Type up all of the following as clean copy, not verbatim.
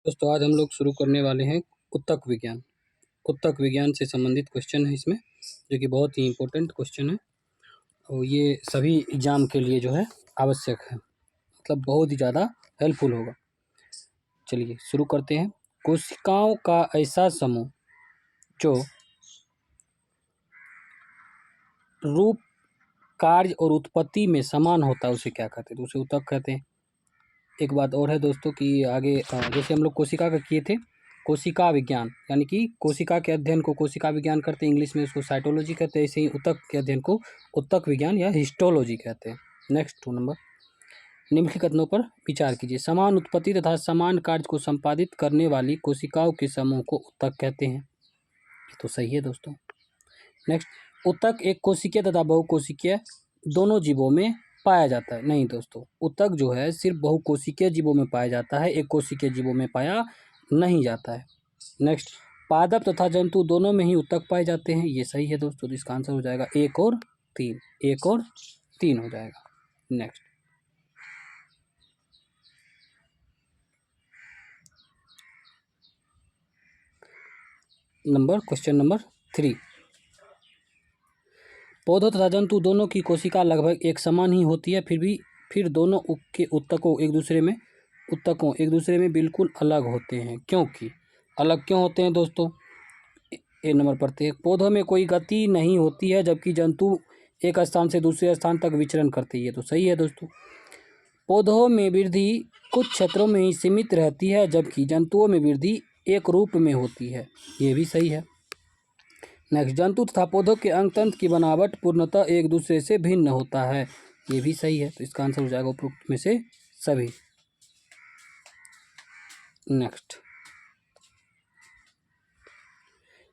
दोस्तों आज हम लोग शुरू करने वाले हैं उत्तक विज्ञान। उत्तक विज्ञान से संबंधित क्वेश्चन है इसमें, जो कि बहुत ही इम्पोर्टेंट क्वेश्चन है और ये सभी एग्जाम के लिए जो है आवश्यक है, मतलब बहुत ही ज़्यादा हेल्पफुल होगा। चलिए शुरू करते हैं। कोशिकाओं का ऐसा समूह जो रूप, कार्य और उत्पत्ति में समान होता है उसे क्या कहते हैं? तो उसे उत्तक कहते हैं। एक बात और है दोस्तों कि आगे जैसे हम लोग कोशिका का किए थे, कोशिका विज्ञान यानी कि कोशिका के अध्ययन को कोशिका विज्ञान करते हैं, इंग्लिश में उसको साइटोलॉजी कहते हैं। ऐसे ही उत्तक के अध्ययन को उत्तक विज्ञान या हिस्टोलॉजी कहते हैं। नेक्स्ट 2 नंबर, निम्नलिखित कथनों पर विचार कीजिए। समान उत्पत्ति तथा समान कार्य को संपादित करने वाली कोशिकाओं के समूह को उत्तक कहते हैं। तो सही है दोस्तों। नेक्स्ट, उत्तक एक कोशिकीय तथा बहुकोशिकीय दोनों जीवों में पाया जाता है। नहीं दोस्तों, उत्तक जो है सिर्फ बहुकोशिकीय जीवों में पाया जाता है, एक कोशिकीय जीवों में पाया नहीं जाता है। नेक्स्ट, पादप तथा जंतु दोनों में ही उत्तक पाए जाते हैं। ये सही है दोस्तों। तो इसका आंसर हो जाएगा 1 और 3, 1 और 3 हो जाएगा। नेक्स्ट, क्वेश्चन नंबर 3, पौधों तथा जंतु दोनों की कोशिका लगभग एक समान ही होती है, फिर दोनों के उत्तकों एक दूसरे में बिल्कुल अलग होते हैं। क्योंकि अलग क्यों होते हैं दोस्तों? ए नंबर पढ़ते हैं। पौधों में कोई गति नहीं होती है, जबकि जंतु एक स्थान से दूसरे स्थान तक विचरण करते हैं। तो सही है दोस्तों। पौधों में वृद्धि कुछ क्षेत्रों में ही सीमित रहती है, जबकि जंतुओं में वृद्धि एक रूप में होती है। ये भी सही है। नेक्स्ट, जंतु तथा पौधों के अंग तंत्र की बनावट पूर्णतः एक दूसरे से भिन्न होता है। ये भी सही है। तो इसका आंसर हो जाएगा उपरोक्त में से सभी। नेक्स्ट,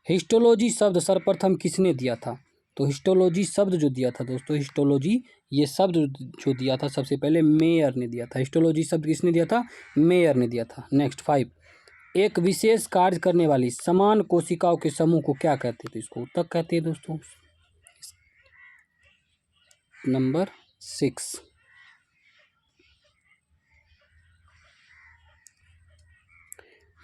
हिस्टोलॉजी शब्द सर्वप्रथम किसने दिया था? तो हिस्टोलॉजी शब्द जो दिया था दोस्तों, हिस्टोलॉजी ये शब्द जो दिया था सबसे पहले मेयर ने दिया था। हिस्टोलॉजी शब्द किसने दिया था? मेयर ने दिया था। नेक्स्ट 5, एक विशेष कार्य करने वाली समान कोशिकाओं के समूह को क्या कहते हैं? तो इसको उत्तक कहते हैं दोस्तों। नंबर 6,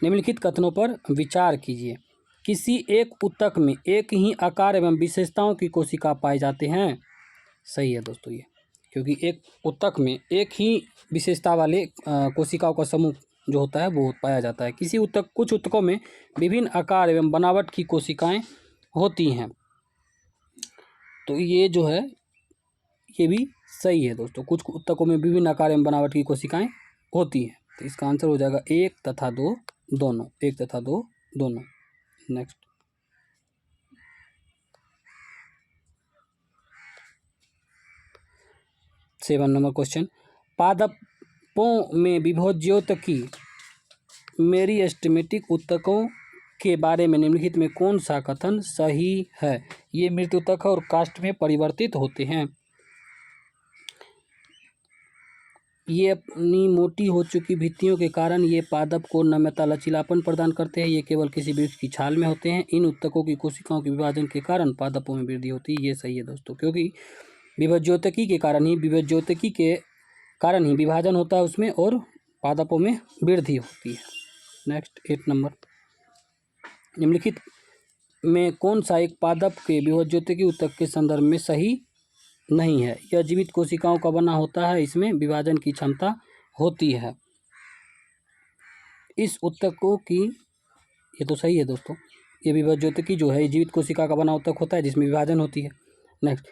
निम्नलिखित कथनों पर विचार कीजिए। किसी एक उत्तक में एक ही आकार एवं विशेषताओं की कोशिका पाए जाते हैं। सही है दोस्तों ये, क्योंकि एक उत्तक में एक ही विशेषता वाले कोशिकाओं का समूह जो होता है वो पाया जाता है। कुछ उत्तकों में विभिन्न आकार एवं बनावट की कोशिकाएं होती हैं। तो ये जो है ये भी सही है दोस्तों। कुछ उत्तकों में विभिन्न आकार एवं बनावट की कोशिकाएं होती हैं। तो इसका आंसर हो जाएगा 1 तथा 2 दोनों, 1 तथा 2 दोनों। नेक्स्ट, 7 नंबर क्वेश्चन, पादपों में विभोज्योतकी मेरिस्टेमेटिक उत्तकों के बारे में निम्नलिखित में कौन सा कथन सही है? ये मृत उत्तक और काष्ठ में परिवर्तित होते हैं। ये अपनी मोटी हो चुकी भित्तियों के कारण ये पादप को नम्यता, लचीलापन प्रदान करते हैं। ये केवल किसी वृक्ष की छाल में होते हैं। इन उत्तकों की कोशिकाओं के विभाजन के कारण पादपों में वृद्धि होती है। ये सही है दोस्तों, क्योंकि विभज्योतकी के कारण ही विभाजन होता है उसमें और पादपों में वृद्धि होती है। नेक्स्ट 8 नंबर, निम्नलिखित में कौन सा एक पादप के विभज्योतकी उत्तक के संदर्भ में सही नहीं है? यह जीवित कोशिकाओं का बना होता है, इसमें विभाजन की क्षमता होती है। इस उत्तकों की, ये तो सही है दोस्तों, ये विभज्योतकी जो है जीवित कोशिका का बना उत्तक होता है जिसमें विभाजन होती है। नेक्स्ट,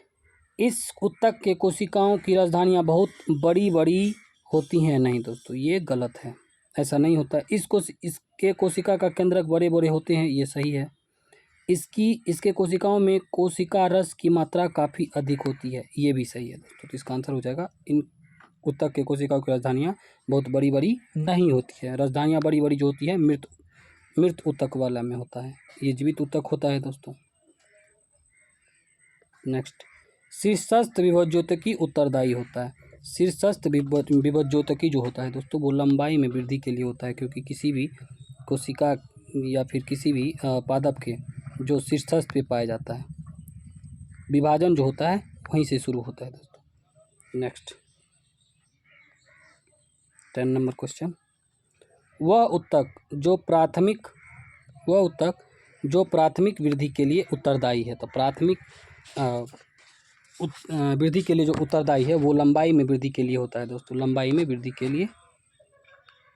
इस उत्तक के कोशिकाओं की राजधानियाँ बहुत बड़ी बड़ी होती हैं। नहीं दोस्तों, ये गलत है, ऐसा नहीं होता। इसके कोशिका का केंद्रक बड़े बड़े होते हैं। ये सही है। इसके कोशिकाओं में कोशिका रस की मात्रा काफ़ी अधिक होती है। ये भी सही है दोस्तों। तो इसका आंसर हो जाएगा, इन उत्तक के कोशिकाओं की राजधानियाँ बहुत बड़ी बड़ी नहीं होती है। राजधानियाँ बड़ी बड़ी जो होती है मृत उत्तक वाला में होता है, ये जीवित उत्तक होता है दोस्तों। नेक्स्ट, शीर्षस्थ विभज्योतकी उत्तरदायी होता है। शीर्षस्थ विभज्योतकी जो होता है दोस्तों वो लंबाई में वृद्धि के लिए होता है, क्योंकि किसी भी कोशिका या फिर किसी भी पादप के जो शीर्षस्थ पे पाया जाता है, विभाजन जो होता है वहीं से शुरू होता है दोस्तों। नेक्स्ट 10 नंबर क्वेश्चन, वह ऊतक जो प्राथमिक वृद्धि के लिए उत्तरदायी है। तो प्राथमिक वृद्धि के लिए जो उत्तरदायी है वो लंबाई में वृद्धि के लिए होता है दोस्तों, लंबाई में वृद्धि के लिए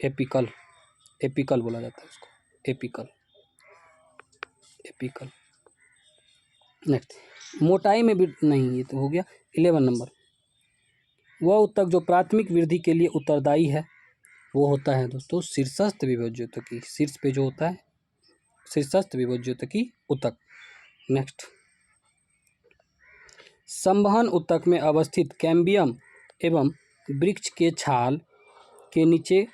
एपिकल बोला जाता है उसको, एपिकल। नेक्स्ट, मोटाई में नहीं, ये तो हो गया 11 नंबर। वह ऊतक जो प्राथमिक वृद्धि के लिए उत्तरदायी है वो होता है दोस्तों शीर्षस्थ विभज्योतकी, शीर्ष पे जो होता है शीर्षस्थ विभज्योतकी ऊतक। नेक्स्ट, संवहन ऊतक में अवस्थित कैम्बियम एवं वृक्ष के छाल के नीचे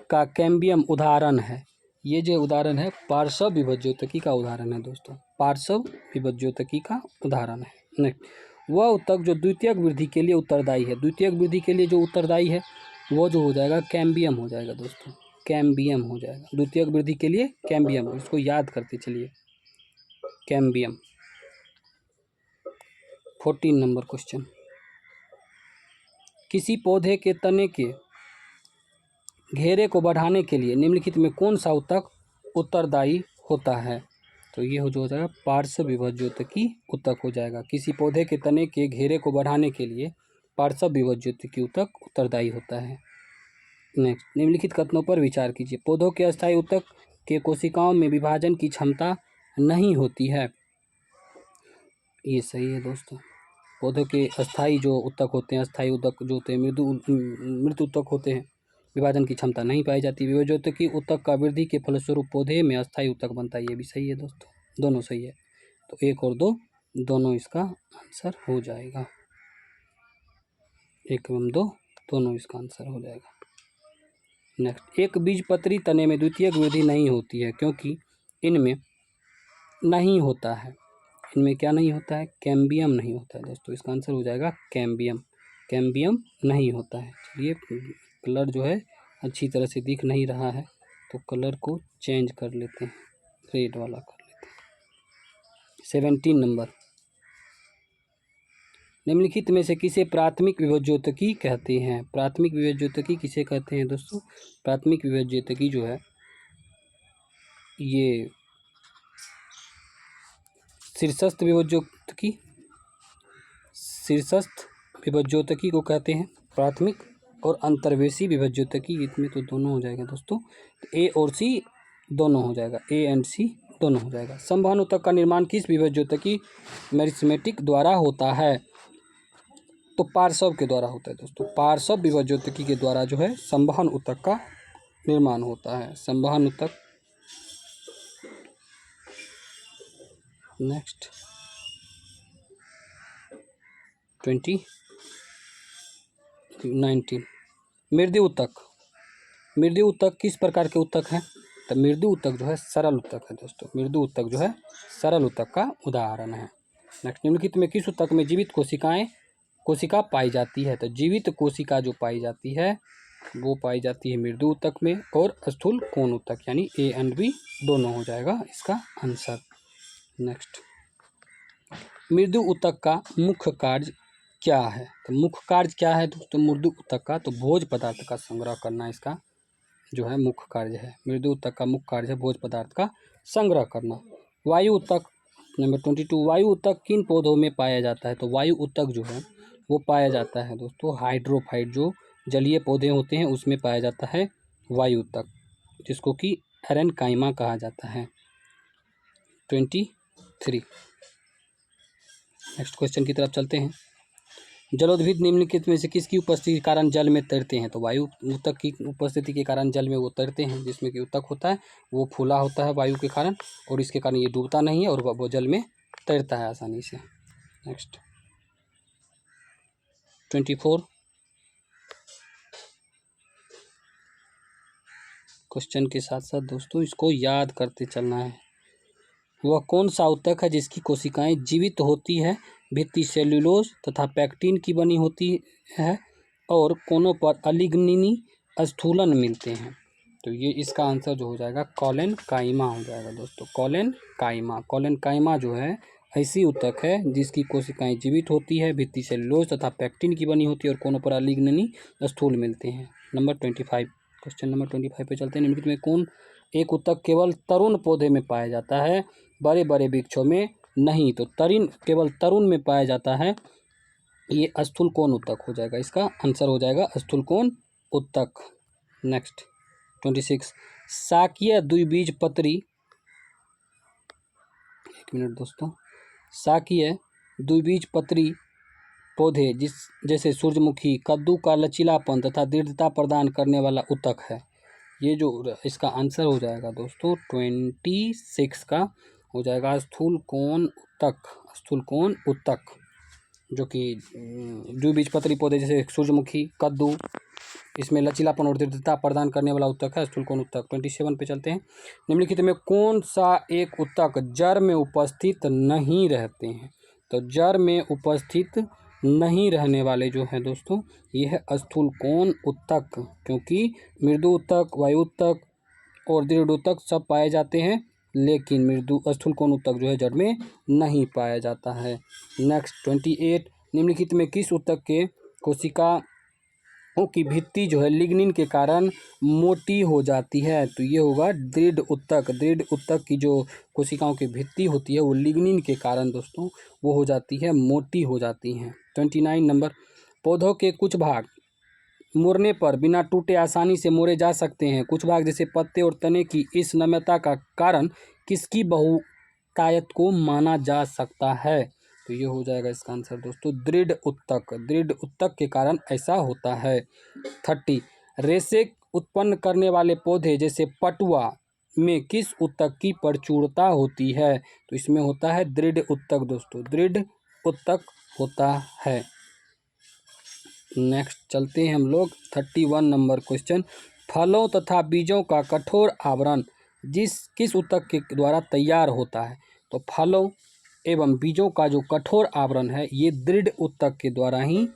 का कैम्बियम उदाहरण है। ये जो उदाहरण है पार्श्व विभज्योतकी का उदाहरण है दोस्तों, पार्श्व विभज्योतकी का उदाहरण है। नेक्स्ट, वह ऊतक जो द्वितीयक वृद्धि के लिए उत्तरदायी है, द्वितीयक वृद्धि के लिए जो उत्तरदायी है वो जो हो जाएगा कैम्बियम हो जाएगा दोस्तों, कैम्बियम हो जाएगा। द्वितीयक वृद्धि के लिए कैम्बियम, इसको याद करते चलिए, कैम्बियम। 14 नंबर क्वेश्चन, किसी पौधे के तने के घेरे को बढ़ाने के लिए निम्नलिखित में कौन सा ऊतक उत्तरदायी होता है। तो ये जो हो जाएगा पार्श्व विभज्योतकी ऊतक हो जाएगा। किसी पौधे के तने के घेरे को बढ़ाने के लिए पार्श्व विभज्योतकी ऊतक उत्तरदायी होता है। नेक्स्ट, निम्नलिखित कथनों पर विचार कीजिए। पौधों के अस्थायी ऊतक के कोशिकाओं में विभाजन की क्षमता नहीं होती है। ये सही है दोस्तों, पौधों के अस्थायी जो ऊतक होते हैं, अस्थायी ऊतक जो होते हैं मृत ऊतक होते हैं, विभाजन की क्षमता नहीं पाई जाती। विभज्योतकी ऊतक का वृद्धि के फलस्वरूप पौधे में अस्थायी ऊतक बनता है। ये भी सही है दोस्तों, दोनों सही है। तो 1 और 2 दोनों इसका आंसर हो जाएगा, 1 एवं 2 दोनों इसका आंसर हो जाएगा। नेक्स्ट, एक बीजपत्री तने में द्वितीयक वृद्धि नहीं होती है क्योंकि इनमें नहीं होता है, इनमें क्या नहीं होता है, कैम्बियम नहीं होता है दोस्तों। इसका आंसर हो जाएगा कैम्बियम, कैम्बियम नहीं होता है। चलिए, कलर जो है अच्छी तरह से दिख नहीं रहा है तो कलर को चेंज कर लेते हैं, रेड वाला कर लेते हैं। 17 नंबर, निम्नलिखित में से किसे प्राथमिक विभज्योतकी कहते हैं। प्राथमिक विभज्योतकी किसे कहते हैं दोस्तों। प्राथमिक विभज्योतकी जो है ये शीर्षस्थ विभज्योतकी को कहते हैं प्राथमिक, और अंतर्वेशी विभज्योतकी, इसमें तो दोनों हो जाएगा दोस्तों, ए और सी दोनों हो जाएगा, ए एंड सी दोनों हो जाएगा। संवहन ऊतक का निर्माण किस विभज्योतकी मेरिस्टेमेटिक द्वारा होता है। तो पार्श्व के द्वारा होता है दोस्तों, पार्श्व विभज्योतकी के द्वारा जो है संवहन ऊतक का निर्माण होता है, संवहन ऊतक। नेक्स्ट, 19 मृदु ऊतक। मृदु ऊतक किस प्रकार के ऊतक हैं। तो मृदु ऊतक जो है सरल ऊतक है दोस्तों, मृदु ऊतक जो है सरल ऊतक का उदाहरण है। नेक्स्ट, निम्नलिखित में किस ऊतक में जीवित कोशिका पाई जाती है। तो जीवित कोशिका जो पाई जाती है वो पाई जाती है मृदु ऊतक में, और स्थूल कोण ऊतक, यानी ए एंड बी दोनों हो जाएगा इसका आंसर। नेक्स्ट, मृदु ऊतक का मुख्य कार्य क्या है। तो मुख्य कार्य क्या है दोस्तों मृदु ऊतक का। तो भोज्य पदार्थ का संग्रह करना इसका जो है मुख्य कार्य है। मृदु ऊतक का मुख्य कार्य है भोज्य पदार्थ का संग्रह करना। वायु ऊतक नंबर 22, वायु ऊतक किन पौधों में पाया जाता है। तो वायु ऊतक जो है वो पाया जाता है दोस्तों हाइड्रोफाइट, जो जलीय पौधे होते हैं उसमें पाया जाता है वायु ऊतक, जिसको कि एरेनकाइमा कहा जाता है। 23, नेक्स्ट क्वेश्चन की तरफ चलते हैं। जलोद्भिद निम्नलिखित में से किसकी उपस्थिति के कारण जल में तैरते हैं। तो वायु ऊतक की उपस्थिति के कारण जल में वो तैरते हैं, जिसमें कि ऊतक होता है वो फूला होता है वायु के कारण, और इसके कारण ये डूबता नहीं है और वो जल में तैरता है आसानी से। नेक्स्ट, 24 क्वेश्चन के साथ साथ दोस्तों इसको याद करते चलना है। वह कौन सा ऊतक है जिसकी कोशिकाएं जीवित होती है, भित्ति सेल्यूलोज तथा पैक्टिन की बनी होती है, और कोनों पर अलिग्निनी स्थूलन मिलते हैं। तो ये इसका आंसर जो हो जाएगा कोलेनकाइमा हो जाएगा दोस्तों, कोलेनकाइमा। कोलेनकाइमा जो है ऐसी ऊतक है जिसकी कोशिकाएं जीवित होती है, भित्ति सेल्यूलोज तथा पैक्टिन की बनी होती है, और कोनों पर अलिग्निनी स्थूल मिलते हैं। नंबर 25, क्वेश्चन नंबर 25 पे चलते हैं। निम्नलिखित में कौन एक ऊतक केवल तरुण पौधे में पाया जाता है, बड़े बड़े वृक्षों में नहीं? तो तरुण केवल तरुण में पाया जाता है, ये स्थूलकोण ऊतक हो जाएगा। इसका आंसर हो जाएगा स्थूलकोण ऊतक। नेक्स्ट 26 शाकीय द्विबीजपत्री, एक मिनट दोस्तों, शाकीय द्विबीजपत्री पौधे जैसे सूरजमुखी, कद्दू का लचीलापन तथा दृढ़ता प्रदान करने वाला ऊतक है। ये जो इसका आंसर हो जाएगा दोस्तों 26 का हो जाएगा स्थूलकोण ऊतक। स्थूलकोण ऊतक जो कि द्विबीजपत्री पौधे जैसे सूरजमुखी, कद्दू, इसमें लचीलापन और दृढ़ता प्रदान करने वाला ऊतक है स्थूलकोण ऊतक। 27 पे चलते हैं। निम्नलिखित में कौन सा एक ऊतक जड़ में उपस्थित नहीं रहते हैं? तो जड़ में उपस्थित नहीं रहने वाले जो है दोस्तों ये है स्थूलकोण ऊतक, क्योंकि मृदु ऊतक, वायु ऊतक और दृढ़ ऊतक सब पाए जाते हैं, लेकिन स्थूलकोण ऊतक जो है जड़ में नहीं पाया जाता है। नेक्स्ट 28 निम्नलिखित में किस ऊतक के कोशिकाओं की भित्ति जो है लिग्निन के कारण मोटी हो जाती है? तो ये होगा दृढ़ ऊतक। दृढ़ ऊतक की जो कोशिकाओं की भित्ति होती है वो लिग्निन के कारण दोस्तों वो हो जाती है, मोटी हो जाती हैं। 29 नंबर पौधों के कुछ भाग मुड़ने पर बिना टूटे आसानी से मोड़े जा सकते हैं। कुछ भाग जैसे पत्ते और तने की इस नम्यता का कारण किसकी बहुतायत को माना जा सकता है? तो ये हो जाएगा इसका आंसर दोस्तों दृढ़ ऊतक। दृढ़ ऊतक के कारण ऐसा होता है। 30 रेशे उत्पन्न करने वाले पौधे जैसे पटुआ में किस ऊतक की प्रचुरता होती है? तो इसमें होता है दृढ़ ऊतक दोस्तों, दृढ़ ऊतक होता है। नेक्स्ट चलते हैं हम लोग 31 नंबर क्वेश्चन। फलों तथा बीजों का कठोर आवरण किस ऊतक के द्वारा तैयार होता है? तो फलों एवं बीजों का जो कठोर आवरण है ये दृढ़ ऊतक के द्वारा ही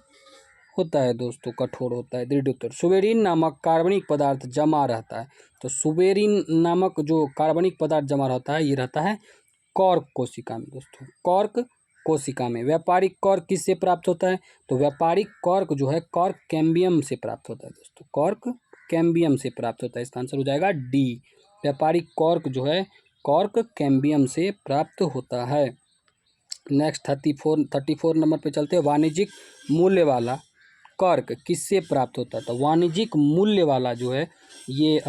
होता है दोस्तों, कठोर होता है दृढ़ ऊतक। सुबेरिन नामक कार्बनिक पदार्थ जमा रहता है। तो सुबेरिन नामक जो कार्बनिक पदार्थ जमा रहता है ये रहता है कॉर्क कोशिका में दोस्तों, कॉर्क कोशिका में। व्यापारिक कॉर्क किससे प्राप्त होता है? तो व्यापारिक कॉर्क जो है कॉर्क कैम्बियम से प्राप्त होता है दोस्तों, कॉर्क कैम्बियम से प्राप्त होता है। इसका आंसर हो जाएगा डी। व्यापारिक कॉर्क जो है कॉर्क कैम्बियम से प्राप्त होता है। नेक्स्ट 34 नंबर पे चलते हैं। वाणिज्यिक मूल्य वाला कॉर्क किससे प्राप्त होता है? तो वाणिज्यिक मूल्य वाला जो है ये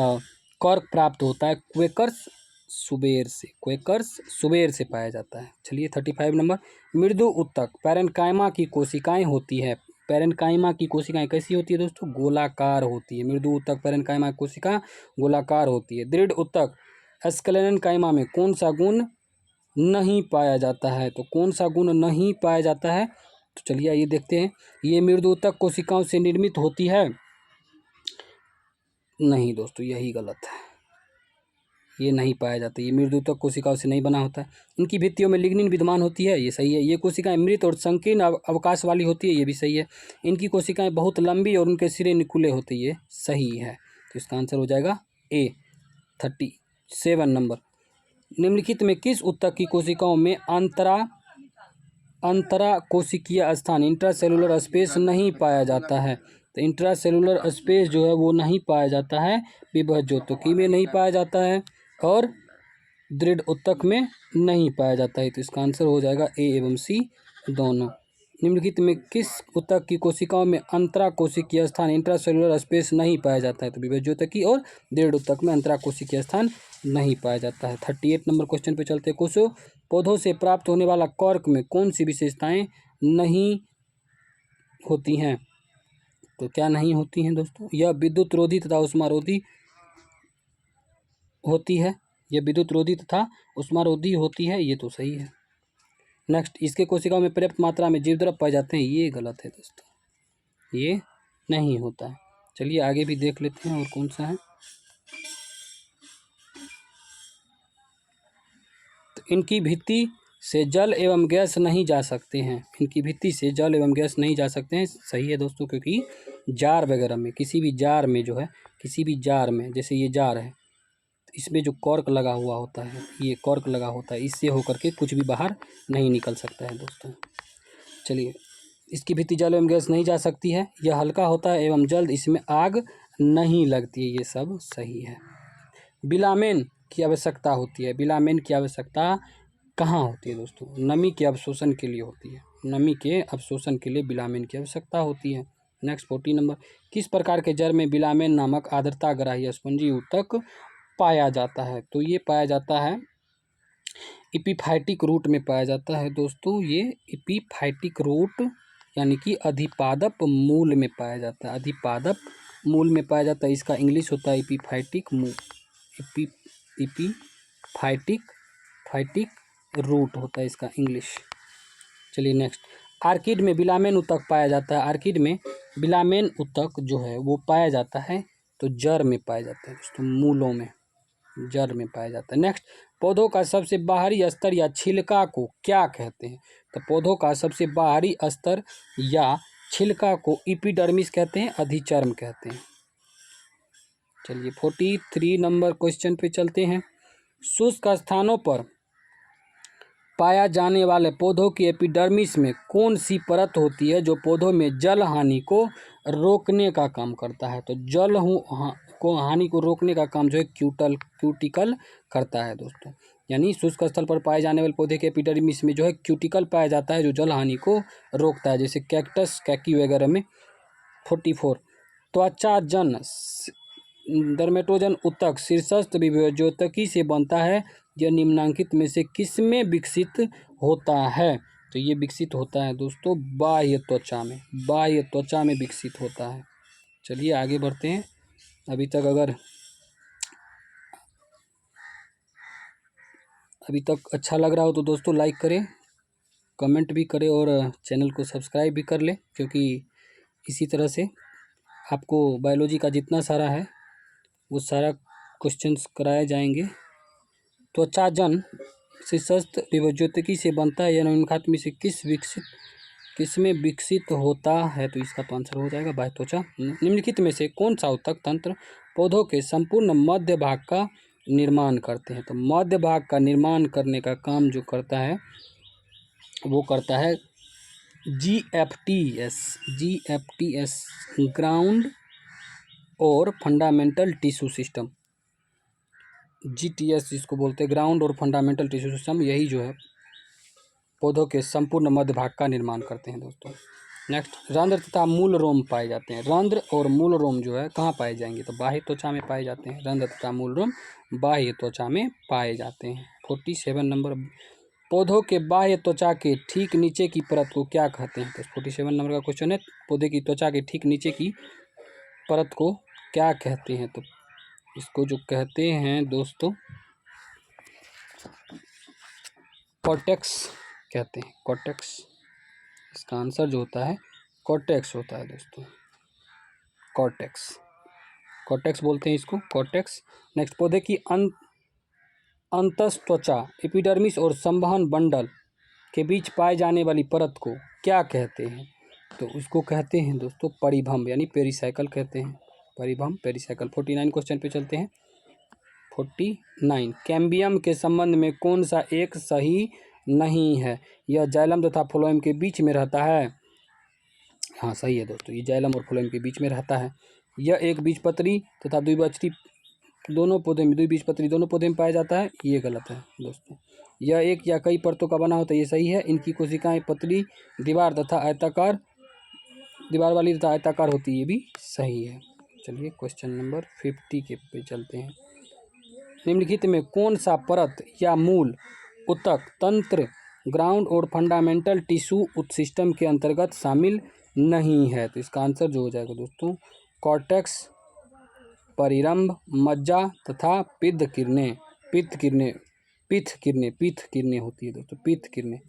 कॉर्क प्राप्त होता है क्वेकर्स सुबेर से, क्वेकर्स सुबेर से पाया जाता है। चलिए 35 नंबर मृदु ऊतक पैरेन्काइमा की कोशिकाएं होती है। पैरेन्काइमा की कोशिकाएं कैसी होती है दोस्तों? गोलाकार होती है। मृदु ऊतक पैरेन्काइमा की कोशिका गोलाकार होती है। दृढ़ ऊतक स्क्लेरेन्काइमा में कौन सा गुण नहीं पाया जाता है? तो कौन सा गुण नहीं पाया जाता है? तो चलिए ये देखते हैं। ये मृदु ऊतक कोशिकाओं से निर्मित होती है। नहीं दोस्तों यही गलत है, ये नहीं पाया जाता। ये मृदु ऊतक कोशिकाओं से नहीं बना होता है। इनकी भित्तियों में लिग्निन विद्यमान होती है, ये सही है। ये कोशिकाएं मृत और संकीर्ण अवकाश वाली होती है, ये भी सही है। इनकी कोशिकाएं बहुत लंबी और उनके सिरे निकुले होते हैं, ये सही है। तो इसका आंसर हो जाएगा ए। 37 नंबर निम्नलिखित में किस ऊतक की कोशिकाओं में अंतरा कोशिकीय स्थान इंट्रासेलुलर स्पेस नहीं पाया जाता है? तो इंट्रासेलुलर स्पेस जो है वो नहीं पाया जाता है, विभज्योतकी में नहीं पाया जाता है और दृढ़ ऊतक में नहीं पाया जाता है। तो इसका आंसर हो जाएगा ए एवं सी दोनों। निम्नलिखित में किस ऊतक की कोशिकाओं में अंतरा कोशिकीय स्थान इंट्रासेलुलर स्पेस नहीं पाया जाता है? तो विभज्योतकी और दृढ़ ऊतक में अंतरा कोशिकीय स्थान नहीं पाया जाता है। 38 नंबर क्वेश्चन पे चलते हैं। कुछ पौधों से प्राप्त होने वाला कॉर्क में कौन सी विशेषताएं नहीं होती हैं? तो क्या नहीं होती हैं दोस्तों? यह विद्युत रोधी तथा उष्मारोधी होती है। यह विद्युत रोधी तथा उष्मारोधी होती है, ये तो सही है। नेक्स्ट इसके कोशिकाओं में पर्याप्त मात्रा में जीवद्रव पाए जाते हैं, ये गलत है दोस्तों, ये नहीं होता है। चलिए आगे भी देख लेते हैं और कौन सा है। तो इनकी भित्ति से जल एवं गैस नहीं जा सकते हैं। इनकी भित्ति से जल एवं गैस नहीं जा सकते हैं, सही है दोस्तों, क्योंकि जार वगैरह में, किसी भी जार में जो है, किसी भी जार में, जैसे ये जार है, इसमें जो कॉर्क लगा हुआ होता है, ये कॉर्क लगा होता है, इससे होकर के कुछ भी बाहर नहीं निकल सकता है दोस्तों। चलिए इसकी भित्ति जल एवं गैस नहीं जा सकती है। यह हल्का होता है एवं जल्द इसमें आग नहीं लगती है, ये सब सही है। बिलामेन की आवश्यकता होती है, बिलामेन की आवश्यकता कहाँ होती है दोस्तों? नमी के अवशोषण के लिए होती है, नमी के अवशोषण के लिए बिलामेन की आवश्यकता होती है। नेक्स्ट 40 नंबर, किस प्रकार के जड़ में बिलामेन नामक आर्द्रताग्राही स्पंजी ऊतक पाया जाता है? तो ये पाया जाता है इपीफाइटिक रूट में पाया जाता है दोस्तों, ये इपीफाइटिक रूट यानी कि अधिपादप मूल में पाया जाता है, अधिपादप मूल में पाया जाता है। इसका इंग्लिश होता है इपीफाइटिक मूल, इपीफाइटिक फाइटिक रूट होता है इसका इंग्लिश। चलिए नेक्स्ट, आर्किड में बिलामेन ऊतक पाया जाता है, आर्किड में बिलामेन ऊतक जो है वो पाया जाता है तो जड़ में पाया जाता है दोस्तों, मूलों में, जड़ में पाया जाता है। नेक्स्ट, पौधों का सबसे बाहरी स्तर या छिलका को क्या कहते हैं? तो पौधों का सबसे बाहरी स्तर या छिलका को एपिडर्मिस कहते हैं, अधिचर्म कहते हैं। चलिए 43 नंबर क्वेश्चन पे चलते हैं। शुष्क स्थानों पर पाया जाने वाले पौधों की एपिडर्मिस में कौन सी परत होती है जो पौधों में जल हानि को रोकने का काम करता है? तो जल को हानि को रोकने का काम जो है क्यूटिकल करता है दोस्तों, यानी शुष्क स्थल पर पाए जाने वाले पौधे के एपिडर्मिस में जो है क्यूटिकल पाया जाता है जो जल हानि को रोकता है, जैसे कैक्टस, कैकी वगैरह में। 44, त्वचा जन डर्मेटोजन ऊतक शीर्षस्थ विभज्योतकी से बनता है, यह निम्नांकित में से किस में विकसित होता है? तो ये विकसित होता है दोस्तों बाह्य त्वचा में, बाह्य त्वचा में विकसित होता है। चलिए आगे बढ़ते हैं। अभी तक अच्छा लग रहा हो तो दोस्तों लाइक करें, कमेंट भी करें और चैनल को सब्सक्राइब भी कर लें, क्योंकि इसी तरह से आपको बायोलॉजी का जितना सारा है वो सारा क्वेश्चंस कराए जाएंगे। त्वचाजन शीर्षस्थ विभज्योतकी से बनता है, यह निम्नलिखित में से किस में विकसित होता है? तो इसका तो आंसर हो जाएगा बाह्य त्वचा। निम्नलिखित में से कौन सा ऊतक तंत्र पौधों के संपूर्ण मध्य भाग का निर्माण करते हैं? तो मध्य भाग का निर्माण करने का काम जो करता है वो करता है GFTS ग्राउंड और फंडामेंटल टिश्यू सिस्टम, GTS जिसको बोलते हैं, ग्राउंड और फंडामेंटल टिश्यू सिस्टम, यही जो है पौधों के संपूर्ण मध्य भाग का निर्माण करते हैं दोस्तों। नेक्स्ट, रंध्र तथा मूल रोम पाए जाते हैं, रंध्र और मूल रोम जो है कहाँ पाए जाएंगे? तो बाह्य त्वचा में पाए जाते हैं, रंध्र तथा मूल रोम बाह्य त्वचा में पाए जाते हैं। 47 नंबर, पौधों के बाह्य त्वचा के ठीक नीचे की परत को क्या कहते हैं? तो 47 नंबर का क्वेश्चन है, पौधे की त्वचा के ठीक नीचे की परत को क्या कहते हैं? तो इसको जो कहते हैं दोस्तों कॉर्टेक्स कहते हैं, कॉर्टेक्स। इसका आंसर जो होता है कॉर्टेक्स होता है दोस्तों, कॉर्टेक्स, कॉर्टेक्स बोलते हैं इसको, कॉर्टेक्स। नेक्स्ट, पौधे की अंतस्त्वचा एपिडर्मिस और संवहन बंडल के बीच पाए जाने वाली परत को क्या कहते हैं? तो उसको कहते हैं दोस्तों परिभम, यानी पेरिसाइकल कहते हैं, परिभम, पेरिसाइकल। 49 क्वेश्चन पे चलते हैं। 49, कैम्बियम के संबंध में कौन सा एक सही नहीं है? यह जाइलम तथा फ्लोएम के बीच में रहता है। हाँ सही है दोस्तों, ये जाइलम और फ्लोएम के बीच में रहता है। यह एक बीजपत्री तथा द्विबीजपत्री दोनों पौधे में, द्विबीजपत्री दोनों पौधे में पाया जाता है, ये गलत है दोस्तों। यह एक या कई परतों का बना होता है, ये सही है। इनकी कोशिकाएं पतली दीवार तथा आयताकार, दीवार वाली तथा आयताकार होती है, ये भी सही है। चलिए क्वेश्चन नंबर 50 के पे चलते हैं। निम्नलिखित में कौन सा परत या मूल ऊतक तंत्र ग्राउंड और फंडामेंटल टिश्यू सिस्टम के अंतर्गत शामिल नहीं है? तो इसका आंसर जो हो जाएगा दोस्तों कॉर्टेक्स, परिरंभ, मज्जा तथा पित्त किरणें होती है दोस्तों, पित्त किरणें,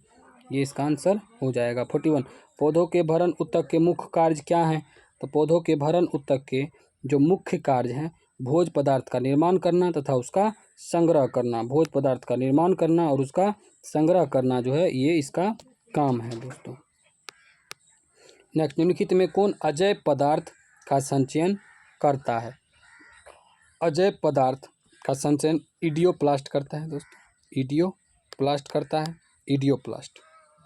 ये इसका आंसर हो जाएगा। 41, पौधों के भरण ऊतक के मुख्य कार्य क्या हैं? तो पौधों के भरण ऊतक के जो मुख्य कार्य हैं, भोज्य पदार्थ का निर्माण करना तथा उसका संग्रह करना, भोज्य पदार्थ का निर्माण करना और उसका संग्रह करना जो है ये इसका काम है दोस्तों। नेक्स्ट, निम्नलिखित में कौन अजैव पदार्थ का संचयन करता है? अजैव पदार्थ का संचयन इडियोप्लास्ट करता है दोस्तों, इडियोप्लास्ट करता है, इडियोप्लास्ट।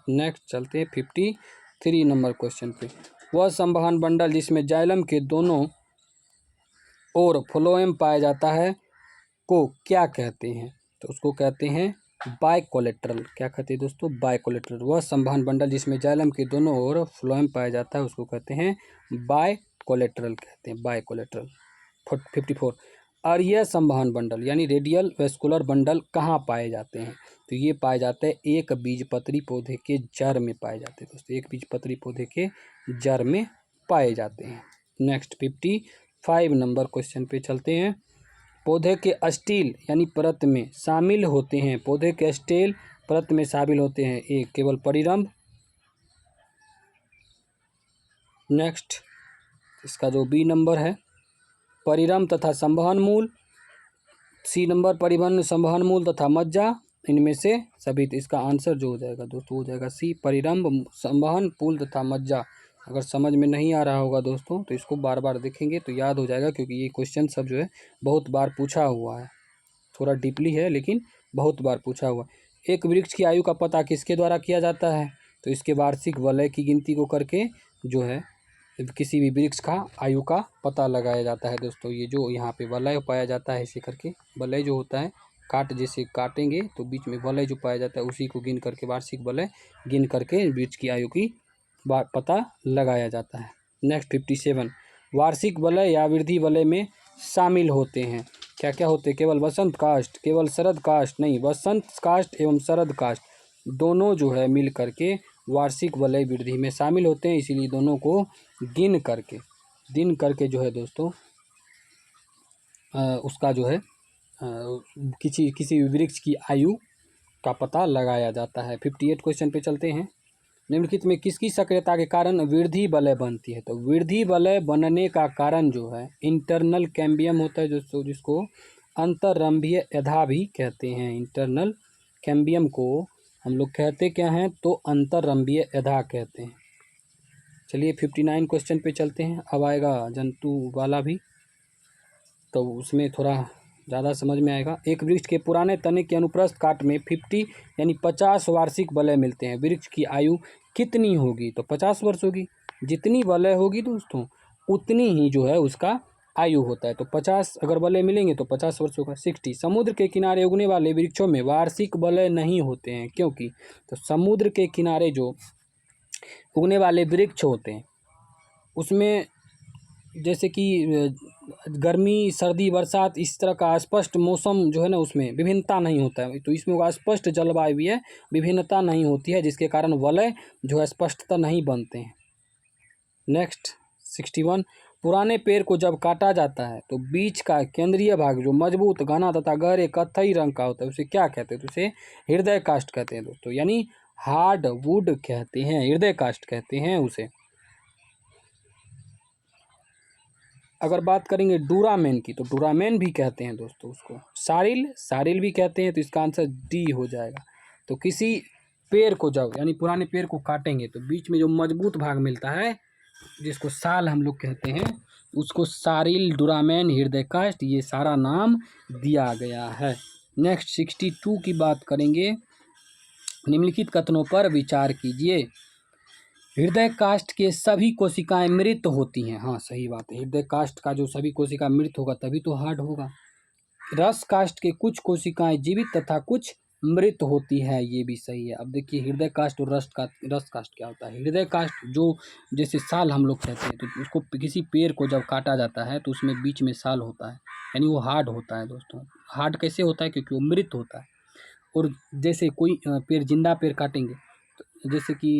नेक्स्ट चलते हैं 53 नंबर क्वेश्चन पे। वह संवहन बंडल जिसमें जाइलम के दोनों और फ्लोएम पाया जाता है को क्या कहते हैं? तो उसको कहते हैं बाइकोलेट्रल। क्या कहते हैं दोस्तों? बाइकोलेट्रल। वह संवहन बंडल जिसमें जाइलम के दोनों ओर फ्लोएम पाया जाता है उसको कहते हैं बाइकोलेट्रल, कहते हैं बाइकोलेट्रल। 54। और यह संवहन बंडल यानी रेडियल वेस्कुलर बंडल कहाँ पाए जाते हैं? तो ये पाए जाते हैं एक बीजपत्री पौधे के जड़ में पाए जाते हैं दोस्तों, एक बीजपत्री पौधे के जड़ में पाए जाते हैं। नेक्स्ट 55 नंबर क्वेश्चन पे चलते हैं। पौधे के स्टील यानी परत में शामिल होते हैं, पौधे के स्टेल परत में शामिल होते हैं। एक केवल परिरंभ। नेक्स्ट इसका जो बी नंबर है परिरंभ तथा संवहन मूल। सी नंबर परिवहन संवहन मूल तथा मज्जा, इनमें से सभी। तो इसका आंसर जो हो जाएगा दोस्तों हो जाएगा सी, परिरंभ संवहन पूल तथा मज्जा। अगर समझ में नहीं आ रहा होगा दोस्तों तो इसको बार बार देखेंगे तो याद हो जाएगा, क्योंकि ये क्वेश्चन सब जो है बहुत बार पूछा हुआ है, थोड़ा डीपली है लेकिन बहुत बार पूछा हुआ। एक वृक्ष की आयु का पता किसके द्वारा किया जाता है? तो इसके वार्षिक वलय की गिनती को करके जो है किसी भी वृक्ष का आयु का पता लगाया जाता है दोस्तों। ये जो यहाँ पे वलय पाया जाता है इसे करके, वलय जो होता है काट जैसे काटेंगे तो बीच में वलय जो पाया जाता है उसी को गिन करके, वार्षिक वलय गिन करके वृक्ष की आयु की पता लगाया जाता है। नेक्स्ट 57 वार्षिक वलय या वृद्धि वलय में शामिल होते हैं। क्या क्या होते हैं? केवल वसंत काष्ठ, केवल शरद काष्ठ नहीं, वसंत काष्ठ एवं शरद काष्ठ दोनों जो है मिल करके वार्षिक वलय वृद्धि में शामिल होते हैं। इसीलिए दोनों को गिन करके जो है दोस्तों उसका जो है किसी वृक्ष की आयु का पता लगाया जाता है। 58 क्वेश्चन पे चलते हैं। निम्नलिखित में किसकी सक्रियता के कारण वृद्धि वलय बनती है? तो वृद्धि वलय बनने का कारण जो है इंटरनल कैम्बियम होता है दोस्तों, जिसको अंतररंभीय एधा भी कहते हैं। इंटरनल कैम्बियम को हम लोग कहते क्या हैं? तो अंतररंभीय एधा कहते हैं। चलिए 59 क्वेश्चन पे चलते हैं। अब आएगा जंतु वाला भी, तो उसमें थोड़ा ज़्यादा समझ में आएगा। एक वृक्ष के पुराने तने के अनुप्रस्थ काट में 50 यानी 50 वार्षिक वलय मिलते हैं। वृक्ष की आयु कितनी होगी? तो 50 वर्ष होगी। जितनी वलय होगी दोस्तों उतनी ही जो है उसका आयु होता है। तो 50 अगर वलय मिलेंगे तो 50 वर्ष होगा। 60 समुद्र के किनारे उगने वाले वृक्षों में वार्षिक वलय नहीं होते हैं, क्योंकि? तो समुद्र के किनारे जो उगने वाले वृक्ष होते हैं उसमें जैसे कि गर्मी सर्दी बरसात इस तरह का स्पष्ट मौसम जो है ना उसमें विभिन्नता नहीं होता है। तो इसमें स्पष्ट जलवायु भी है, विभिन्नता नहीं होती है, जिसके कारण वलय जो है स्पष्टता नहीं बनते हैं। नेक्स्ट 61 पुराने पेड़ को जब काटा जाता है तो बीच का केंद्रीय भाग जो मजबूत घना तथा गहरे कत्थई रंग का होता है उसे क्या कहते हैं? तो उसे हृदय काष्ठ कहते हैं दोस्तों, यानी हार्ड वुड कहते हैं, हृदय काष्ठ कहते हैं उसे। अगर बात करेंगे डूरामेन की तो डूरामेन भी कहते हैं दोस्तों उसको। सारिल भी कहते हैं। तो इसका आंसर डी हो जाएगा। तो किसी पेड़ को जब यानी पुराने पेड़ को काटेंगे तो बीच में जो मजबूत भाग मिलता है जिसको साल हम लोग कहते हैं उसको सारिल, डूरामेन, हृदय काष्ठ ये सारा नाम दिया गया है। नेक्स्ट 62 की बात करेंगे। निम्नलिखित कथनों पर विचार कीजिए। हृदय काष्ठ के सभी कोशिकाएं मृत होती हैं। हाँ सही बात है, हृदय काष्ठ का जो सभी कोशिका मृत होगा तभी तो हार्ड होगा। रस काष्ठ के कुछ कोशिकाएं जीवित तथा कुछ मृत होती है, ये भी सही है। अब देखिए हृदय काष्ठ और रस काष्ठ क्या होता है। हृदय काष्ठ जो जैसे साल हम लोग कहते हैं, तो उसको किसी पेड़ को जब काटा जाता है तो उसमें बीच में साल होता है, यानी वो हार्ड होता है दोस्तों। हार्ड कैसे होता है? क्योंकि वो मृत होता है। और जैसे कोई पेड़ जिंदा पेड़ काटेंगे तो जैसे कि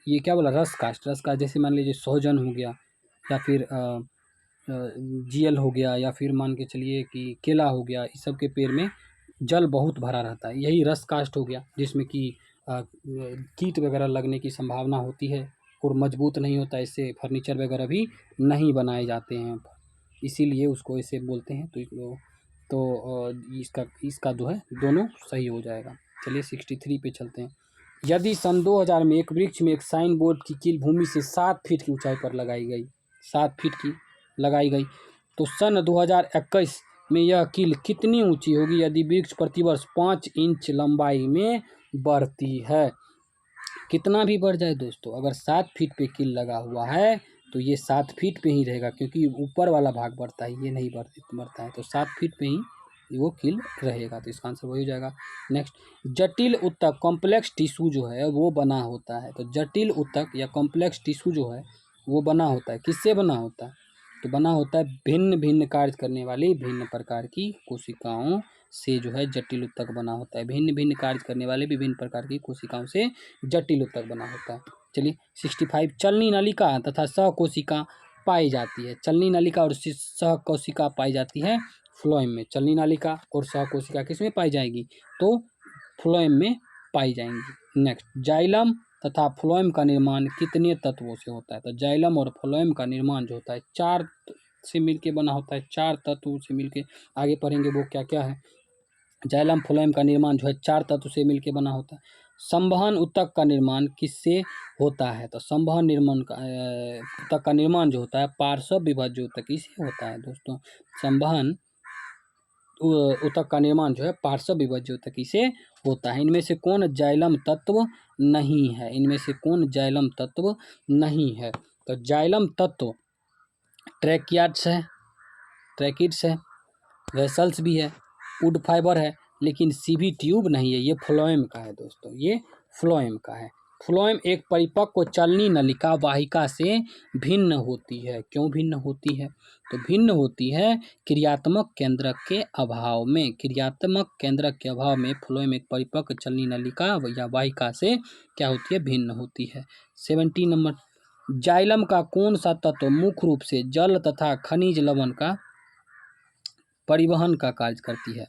ये क्या बोला, रस काष्ठ जैसे मान लीजिए सोहजन हो गया या फिर जीएल हो गया या फिर मान के चलिए कि केला हो गया, इस सब के पेड़ में जल बहुत भरा रहता है, यही रस काष्ठ हो गया, जिसमें कि कीट वगैरह लगने की संभावना होती है और मजबूत नहीं होता, इससे फर्नीचर वगैरह भी नहीं बनाए जाते हैं, इसीलिए उसको ऐसे बोलते हैं। तो इसका जो है दोनों सही हो जाएगा। चलिए 63 पे चलते हैं। यदि सन 2000 में एक वृक्ष में एक साइन बोर्ड की कील भूमि से 7 फीट की ऊंचाई पर लगाई गई, 7 फीट की लगाई गई, तो सन 2021 में यह कील कितनी ऊंची होगी यदि वृक्ष प्रतिवर्ष 5 इंच लंबाई में बढ़ती है? कितना भी बढ़ जाए दोस्तों, अगर 7 फीट पे कील लगा हुआ है तो ये 7 फीट पे ही रहेगा, क्योंकि ऊपर वाला भाग बढ़ता है, ये नहीं बढ़ता है, तो 7 फीट पे ही वो कील रहेगा। तो इसका आंसर वही हो जाएगा। नेक्स्ट, जटिल ऊतक कॉम्प्लेक्स टिश्यू जो है वो बना होता है। तो जटिल ऊतक या कॉम्प्लेक्स टिश्यू जो है वो बना होता है, किससे बना होता है? तो बना होता है भिन्न भिन्न कार्य करने वाली भिन्न प्रकार की कोशिकाओं से जो है जटिल ऊतक बना होता है। भिन्न भिन्न कार्य करने वाले विभिन्न प्रकार की कोशिकाओं से जटिल ऊतक बना होता है। चलिए 65, चलनी नलिका तथा सहकोशिका पाई जाती है। चलनी नलिका और सहकोशिका पाई जाती है फ्लोएम में। चलनी नलिका और सहकोशिका किस में पाई जाएगी? तो फ्लोएम में पाई जाएंगी। नेक्स्ट, जाइलम तथा फ्लोएम का निर्माण कितने तत्वों से होता है? तो जाइलम और फ्लोएम का निर्माण जो होता है 4 से मिलके बना होता है, 4 तत्वों से मिलके। आगे पढ़ेंगे वो क्या क्या है। जाइलम फ्लोएम का निर्माण जो है 4 तत्व से मिलके बना होता है। संवहन ऊतक का निर्माण किससे होता है? तो संवहन निर्माण का ऊतक का निर्माण जो होता है पार्श्व विभाज्य ऊतक से होता है दोस्तों। संवहन ऊतक का निर्माण जो है पार्श्व विभाज्य ऊतक से होता है। इनमें से कौन जाइलम तत्व नहीं है? इनमें से कौन जाइलम तत्व नहीं है? तो जाइलम तत्व ट्रैकियाट्स है, ट्रैकिड्स है, वेसल्स भी है, वुड फाइबर है, लेकिन सीवी ट्यूब नहीं है। ये फ्लोएम का है दोस्तों, ये फ्लोएम का है। फ्लोएम एक परिपक्व चलनी नलिका वाहिका से भिन्न होती है। क्यों भिन्न होती है? तो भिन्न होती है क्रियात्मक केंद्रक के अभाव में। क्रियात्मक केंद्रक के अभाव में फ्लोएम एक परिपक्व चलनी नलिका या वाहिका से क्या होती है? भिन्न होती है। 70 नंबर, जाइलम का कौन सा तत्व मुख्य रूप से जल तथा खनिज लवण का परिवहन का कार्य करती है?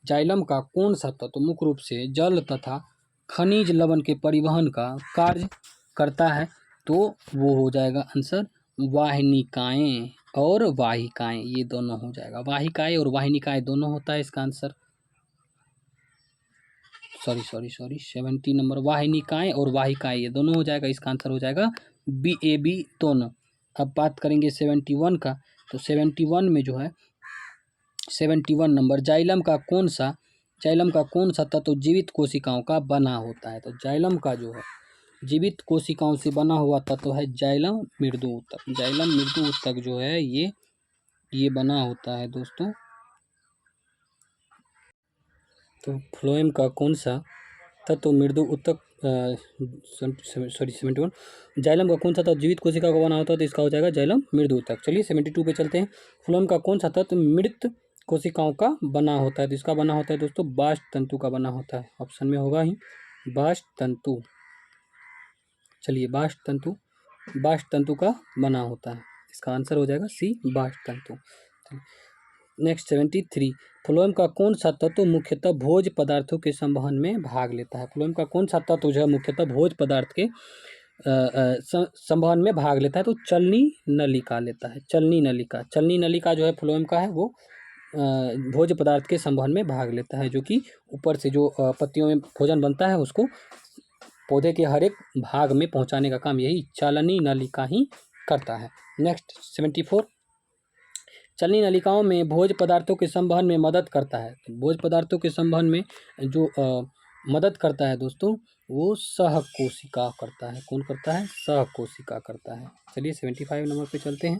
जाइलम का कौन सा तत्व मुख्य रूप से जल तथा खनिज लवण के परिवहन का कार्य करता है? तो वो हो जाएगा आंसर वाहिनिकाएं और वाहिकाएं, ये दोनों हो जाएगा। वाहिकाएं और वाहिनिकाएं दोनों होता है इसका आंसर। सॉरी 70 नंबर, वाहिनिकाएं और वाहिकाएं ये दोनों हो जाएगा। इसका आंसर हो जाएगा BAB दोनों। अब बात करेंगे 71 का। तो 71 में जो है 71 नंबर, जाइलम का कौन सा तत्व जीवित कोशिकाओं का बना होता है? तो जाइलम का जो है जीवित कोशिकाओं से बना हुआ तत्व है जाइलम मृदु ऊतक। जाइलम मृदु ऊतक जो है ये बना होता है दोस्तों। तो फ्लोएम का कौन सा तत्व मृदु ऊतक 71, जाइलम का कौन सा तत्व जीवित कोशिका का बना होता है? तो इसका हो जाएगा जाइलम मृदु ऊतक। चलिए 72 पे चलते हैं। फ्लोएम का कौन सा तत्व मृत कोशिकाओं का बना होता है? तो इसका बना होता है दोस्तों बास्ट तंतु का बना होता है। ऑप्शन में होगा ही बास्ट तंतु। चलिए बास्ट तंतु का बना होता है। इसका आंसर हो जाएगा C, बास्ट तंतु। नेक्स्ट 73, फ्लोएम का कौन सा तत्व मुख्यतः भोज्य पदार्थों के संवहन में भाग लेता है? फ्लोएम का कौन सा तत्व जो है मुख्यतः भोज्य पदार्थ के संवहन में भाग लेता है? तो चलनी नलिका लेता है। चलनी नलिका जो है फ्लोएम का है, वो भोज्य पदार्थ के संवहन में भाग लेता है, जो कि ऊपर से जो पत्तियों में भोजन बनता है उसको पौधे के हर एक भाग में पहुंचाने का काम यही चलनी नलिका ही करता है। नेक्स्ट 74, चलनी नलिकाओं में भोज्य पदार्थों के संवहन में मदद करता है। तो भोज्य पदार्थों के संवहन में जो मदद करता है दोस्तों वो सहकोशिका करता है। कौन करता है? सहकोशिका करता है। चलिए 75 नंबर पे चलते हैं।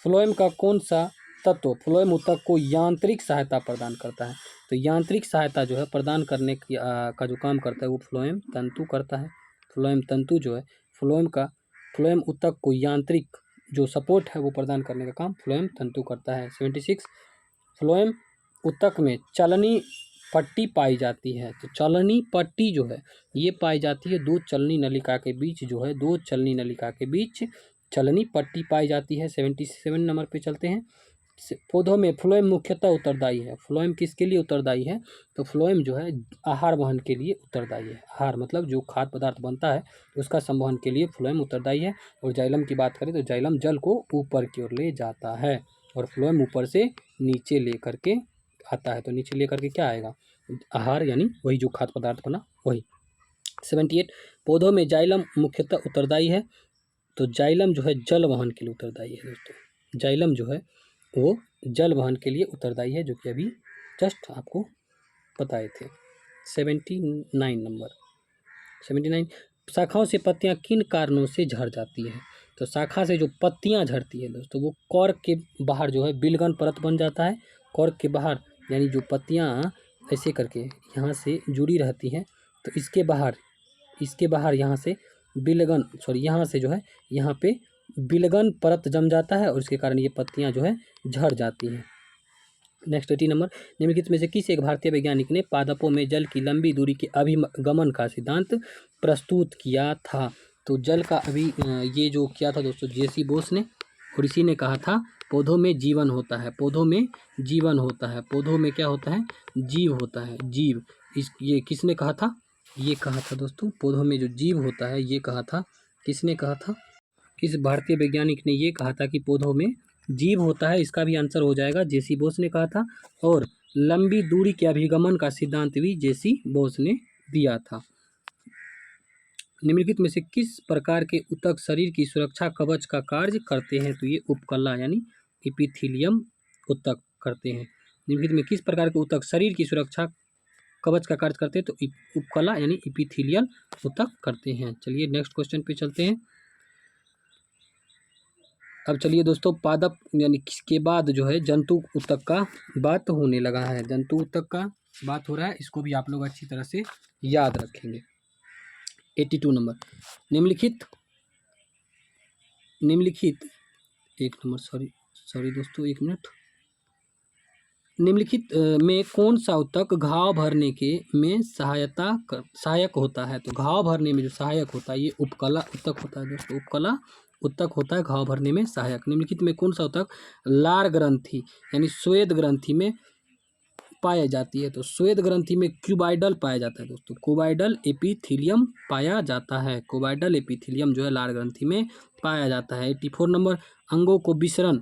फ्लोएम का कौन सा तत्व फ्लोएम ऊतक को यांत्रिक सहायता प्रदान करता है? तो यांत्रिक सहायता जो है प्रदान करने की का जो काम करता है वो फ्लोएम तंतु करता है। फ्लोएम तंतु जो है फ्लोएम ऊतक को यांत्रिक जो सपोर्ट है वो प्रदान करने का काम फ्लोएम तंतु करता है। 76, फ्लोएम ऊतक में चलनी पट्टी पाई जाती है। तो चलनी पट्टी जो है ये पाई जाती है दो चलनी नलिका के बीच, जो है दो चलनी नलिका के बीच चलनी पट्टी पाई जाती है। 77 नंबर पे चलते हैं। पौधों में फ्लोएम मुख्यतः उत्तरदायी है। फ्लोएम किसके लिए उत्तरदायी है? तो फ्लोएम जो है आहार वहन के लिए उत्तरदायी है। आहार मतलब जो खाद्य पदार्थ बनता है उसका संवहन के लिए फ्लोएम उत्तरदायी है। और जाइलम की बात करें तो जाइलम जल को ऊपर की ओर ले जाता है और फ्लोएम ऊपर से नीचे ले करके आता है। तो नीचे ले करके क्या आएगा? आहार, यानी वही जो खाद्य पदार्थ बना वही। 78, पौधों में जाइलम मुख्यतः उत्तरदायी है। तो जाइलम जो है जल वहन के लिए उत्तरदायी है दोस्तों। जाइलम जो है वो जल वहन के लिए उत्तरदायी है, जो कि अभी जस्ट आपको बताए थे। 79 नंबर, 79, शाखाओं से पत्तियां किन कारणों से झड़ जाती है? तो शाखा से जो पत्तियां झड़ती है दोस्तों वो कॉर्क के बाहर जो है बिलगन परत बन जाता है। कॉर्क के बाहर यानी जो पत्तियां ऐसे करके यहाँ से जुड़ी रहती हैं तो इसके बाहर यहाँ से बिलगन यहाँ से जो है यहाँ पे बिलगन परत जम जाता है और इसके कारण ये पत्तियां जो है झड़ जाती हैं। नेक्स्ट 80 नंबर, निम्नलिखित में से किस एक भारतीय वैज्ञानिक ने पादपों में जल की लंबी दूरी के अभिगमन का सिद्धांत प्रस्तुत किया था? तो जल का ये जो किया था दोस्तों जेसी बोस ने, और इसी ने कहा था पौधों में जीवन होता है, पौधों में जीवन होता है, पौधों में क्या होता है, जीव होता है, जीव। ये किसने कहा था? ये कहा था दोस्तों पौधों में जो जीव होता है, ये कहा था, किसने कहा था? किस भारतीय वैज्ञानिक ने ये कहा था कि पौधों में जीव होता है? इसका भी आंसर हो जाएगा जेसी बोस ने कहा था। और लंबी दूरी के अभिगमन का सिद्धांत भी जेसी बोस ने दिया था। निम्नलिखित में से किस प्रकार के ऊतक शरीर की सुरक्षा कवच का कार्य करते हैं? तो ये उपकला यानी एपिथेलियम ऊतक करते हैं। निम्नलिखित में किस प्रकार के ऊतक शरीर की सुरक्षा कवच का कार्य करते हैं? तो उपकला यानी एपिथेलियल ऊतक करते हैं। चलिए नेक्स्ट क्वेश्चन पे चलते हैं। अब चलिए दोस्तों पादप यानी किसके बाद जो है जंतु ऊतक का बात होने लगा है, जंतु ऊतक का बात हो रहा है, इसको भी आप लोग अच्छी तरह से याद रखेंगे। 82 नंबर, निम्नलिखित एक नंबर सॉरी दोस्तों एक मिनट, निम्नलिखित में कौन सा ऊतक घाव भरने के में सहायक होता है? तो घाव भरने में जो सहायक होता है ये उपकला ऊतक होता है दोस्तों, उपकला ऊतक होता है घाव भरने में सहायक। निम्नलिखित में कौन सा ऊतक लार ग्रंथि यानी श्वेत ग्रंथि में पाया जाती है? तो श्वेत ग्रंथि में क्यूबाइडल पाया जाता है दोस्तों, क्यूबाइडल एपिथेलियम पाया जाता है, क्यूबाइडल एपिथेलियम जो है लार ग्रंथि में पाया जाता है। 84 नंबर, अंगों को विसरण,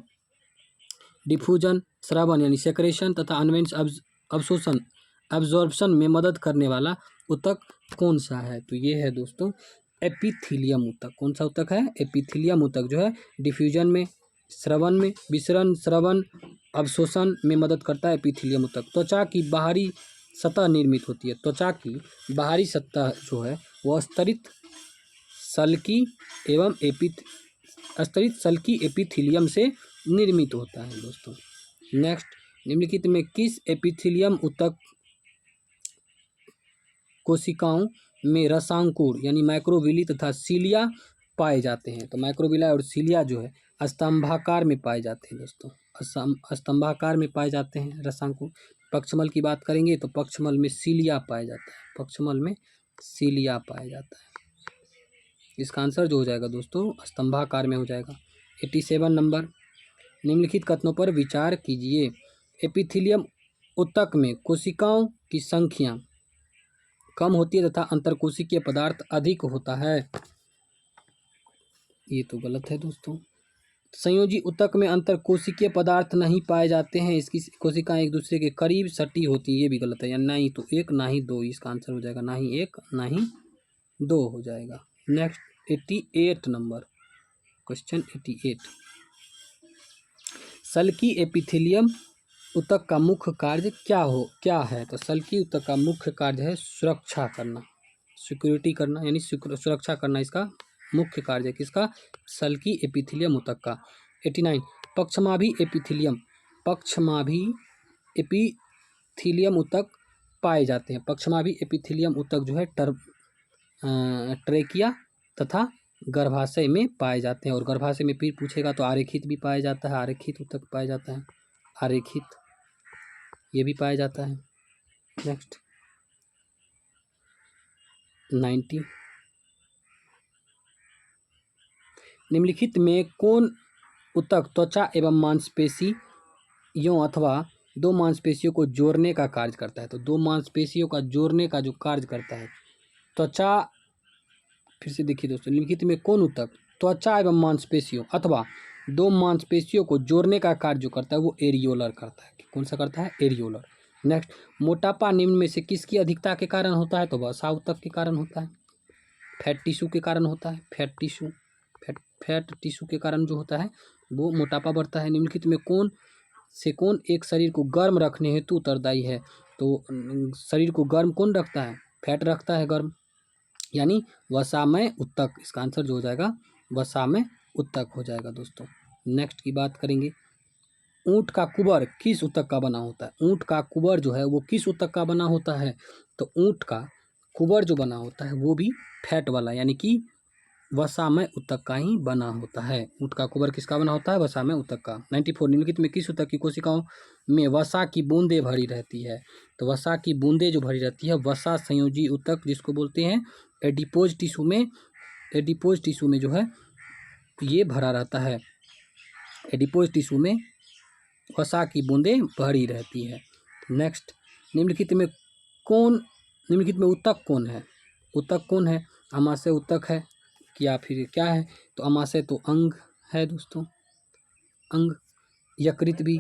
डिफ्यूजन, स्रावन यानी सेक्रेशन तथा अनवेंस अब्जॉर्प्शन में मदद करने वाला ऊतक कौन सा है? तो ये है दोस्तों एपिथेलियम ऊतक। कौन सा ऊतक है? एपिथेलियम ऊतक जो है डिफ्यूजन में, स्रवन में, विसरण, स्रवन, अवशोषण में मदद करता है एपिथेलियम ऊतक। त्वचा की बाहरी सतह निर्मित होती है, त्वचा की बाहरी सतह जो है वह स्तरित सल्की एपिथेलियम से निर्मित होता है दोस्तों। नेक्स्ट, निम्नलिखित में किस एपिथेलियम ऊतक कोशिकाओं में रसांकुर यानी माइक्रोविली तथा सीलिया पाए जाते हैं? तो माइक्रोविला और सीलिया जो है स्तंभाकार में पाए जाते हैं दोस्तों, स्तंभाकार में पाए जाते हैं रसांकुर। पक्षमल की बात करेंगे तो पक्षमल में सीलिया पाया जाता है, पक्षमल में सीलिया पाया जाता है। इसका आंसर जो हो जाएगा दोस्तों स्तंभाकार में हो जाएगा। 87 नंबर, निम्नलिखित कथनों पर विचार कीजिए। एपिथेलियम ऊतक में कोशिकाओं की संख्या कम होती है तथा अंतरकोशिकीय पदार्थ अधिक होता है। ये तो गलत है दोस्तों। संयोजी ऊतक में अंतरकोशिकीय पदार्थ नहीं पाए जाते हैं, इसकी कोशिकाएं एक दूसरे के करीब सटी होती है, ये भी गलत है। या ना ही तो एक ना ही दो, इसका आंसर हो जाएगा ना ही एक ना ही दो हो जाएगा। नेक्स्ट 88 नंबर क्वेश्चन 88, सल्की एपिथेलियम ऊतक का मुख्य कार्य क्या है? तो सल्की ऊतक का मुख्य कार्य है सुरक्षा करना, सिक्योरिटी करना यानी सुरक्षा करना, इसका मुख्य कार्य है किसका? सल्की एपिथेलियम ऊतक का। 89, पक्षमाभी एपिथेलियम ऊतक पाए जाते हैं। पक्षमाभी एपिथेलियम ऊतक जो है ट्रेकिया तथा गर्भाशय में पाए जाते हैं। और गर्भाशय में फिर पूछेगा तो आरेखित भी पाया जाता है, आरेखित ऊतक पाया जाता है, आरेखित ये भी पाया जाता है। नेक्स्ट 90, निम्नलिखित में कौन ऊतक त्वचा एवं मांसपेशियों अथवा दो मांसपेशियों को जोड़ने का कार्य करता है? तो दो मांसपेशियों का जोड़ने का जो कार्य करता है त्वचा, फिर से देखिए दोस्तों, निम्नलिखित में कौन ऊतक त्वचा एवं मांसपेशियों अथवा दो मांसपेशियों को जोड़ने का कार्य जो करता है वो एरियोलर करता है। कौन सा करता है? एरियोलर। नेक्स्ट, मोटापा निम्न में से किसकी अधिकता के कारण होता है? तो वसा ऊतक के कारण होता है, फैट टिश्यू के कारण होता है, फैट टिश्यू के कारण जो होता है वो मोटापा बढ़ता है। निम्नलिखित में कौन एक शरीर को गर्म रखने हेतु उत्तरदायी है? तो शरीर को गर्म कौन रखता है? फैट रखता है गर्म, यानी वसामय ऊतक। इसका आंसर जो हो जाएगा वसामय उत्तक हो जाएगा दोस्तों। नेक्स्ट की बात करेंगे, ऊंट का कुबर किस उत्तक का बना होता है? ऊंट का कुबर जो है वो किस उत्तक का बना होता है? तो ऊंट का कुबर जो बना होता है वो भी फैट वाला यानी कि वसामय उत्तक का ही बना होता है। ऊंट का कुबर किसका बना होता है? वसामय उत्तक का। 94 निम्नलिखित में किस उत्तक की कोशिकाओं में वसा की बूंदें भरी रहती है? तो वसा की बूंदें जो भरी रहती है वसा संयोजी उत्तक जिसको बोलते हैं, एडिपोज टिश्यू में जो है ये भरा रहता है। एडिपोज टिश्यू में वसा की बूंदें भरी रहती है। नेक्स्ट, निम्नलिखित में उत्तक कौन है? उत्तक कौन है? अमाशय उत्तक है या फिर क्या है? तो अमाशय तो अंग है दोस्तों, अंग, यकृत भी,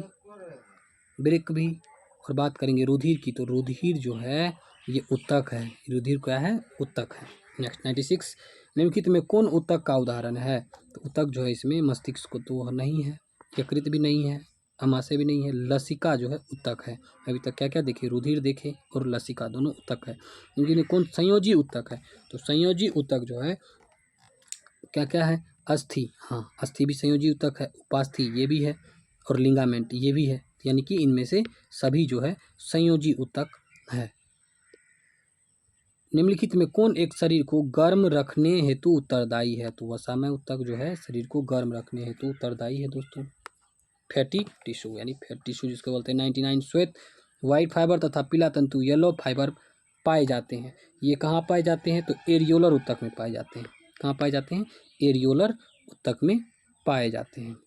वृक्क भी। और बात करेंगे रुधिर की, तो रुधिर जो है ये उत्तक है। रुधिर क्या है? उत्तक है। नेक्स्ट 96, निम्नलिखित में कौन उत्तक का उदाहरण है? तो उत्तक जो है इसमें मस्तिष्क तो नहीं है, यकृत भी नहीं है, अमाशय भी नहीं है, लसिका जो है उत्तक है। अभी तक क्या क्या देखे? रुधिर देखे और लसिका, दोनों उत्तक है। इनके कौन संयोजी उत्तक है? तो संयोजी उत्तक जो है क्या क्या है? अस्थि, हाँ अस्थि भी संयोजी उत्तक है, उपास्थि ये भी है और लिंगामेंट ये भी है, यानी कि इनमें से सभी जो है संयोजी उत्तक है। निम्नलिखित में कौन एक शरीर को गर्म रखने हेतु उत्तरदायी है? तो वसामय उत्तक जो है शरीर को गर्म रखने हेतु उत्तरदायी है दोस्तों। फैटी टिश्यू यानी फैट टिश्यू जिसको बोलते हैं। 99 श्वेत व्हाइट फाइबर तथा पीला तंतु येलो फाइबर पाए जाते हैं। ये कहाँ पाए जाते हैं? तो एरियोलर उत्तक में पाए जाते हैं। कहाँ पाए जाते हैं? एरियोलर उत्तक में पाए जाते हैं।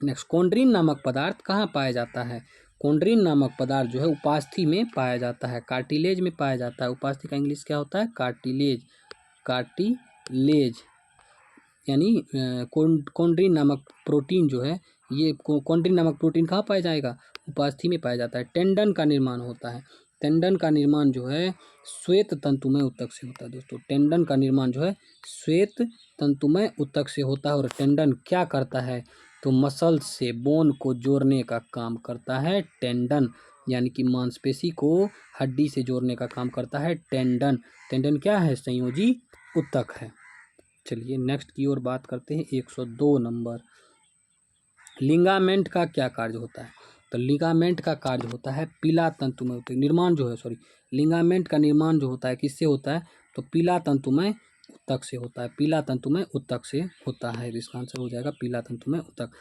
नेक्स्ट, कॉन्ड्रीन नामक पदार्थ कहाँ पाया जाता है? कॉन्ड्रीन नामक पदार्थ जो है उपास्थि में पाया जाता है, कार्टिलेज में पाया जाता है। उपास्थि का इंग्लिश क्या होता है? कार्टिलेज। कार्टिलेज यानी कॉन्ड्रीन नामक प्रोटीन जो है, ये कॉन्ड्रीन नामक प्रोटीन कहाँ पाया जाएगा? उपास्थि में पाया जाता है। टेंडन का निर्माण होता है। टेंडन का निर्माण जो है श्वेत तंतुमय उत्तक से होता है दोस्तों। टेंडन का निर्माण जो है श्वेत तंतुमय उत्तक से होता है। और टेंडन क्या करता है? तो मसल से बोन को जोड़ने का काम करता है टेंडन, यानी कि मांसपेशी को हड्डी से जोड़ने का काम करता है टेंडन। टेंडन क्या है? संयोजी उत्तक है। चलिए नेक्स्ट की ओर बात करते हैं। 102 नंबर, लिगामेंट का क्या कार्य होता है? तो लिगामेंट का कार्य होता है पीला तंतुमय उत्तक निर्माण जो है, लिगामेंट का निर्माण जो होता है किससे होता है? तो पीला तंतुमय उत्तक से होता है। पीला तंतुमय उत्तक से होता है। इसका आंसर हो जाएगा पीला तंतुमय उत्तक।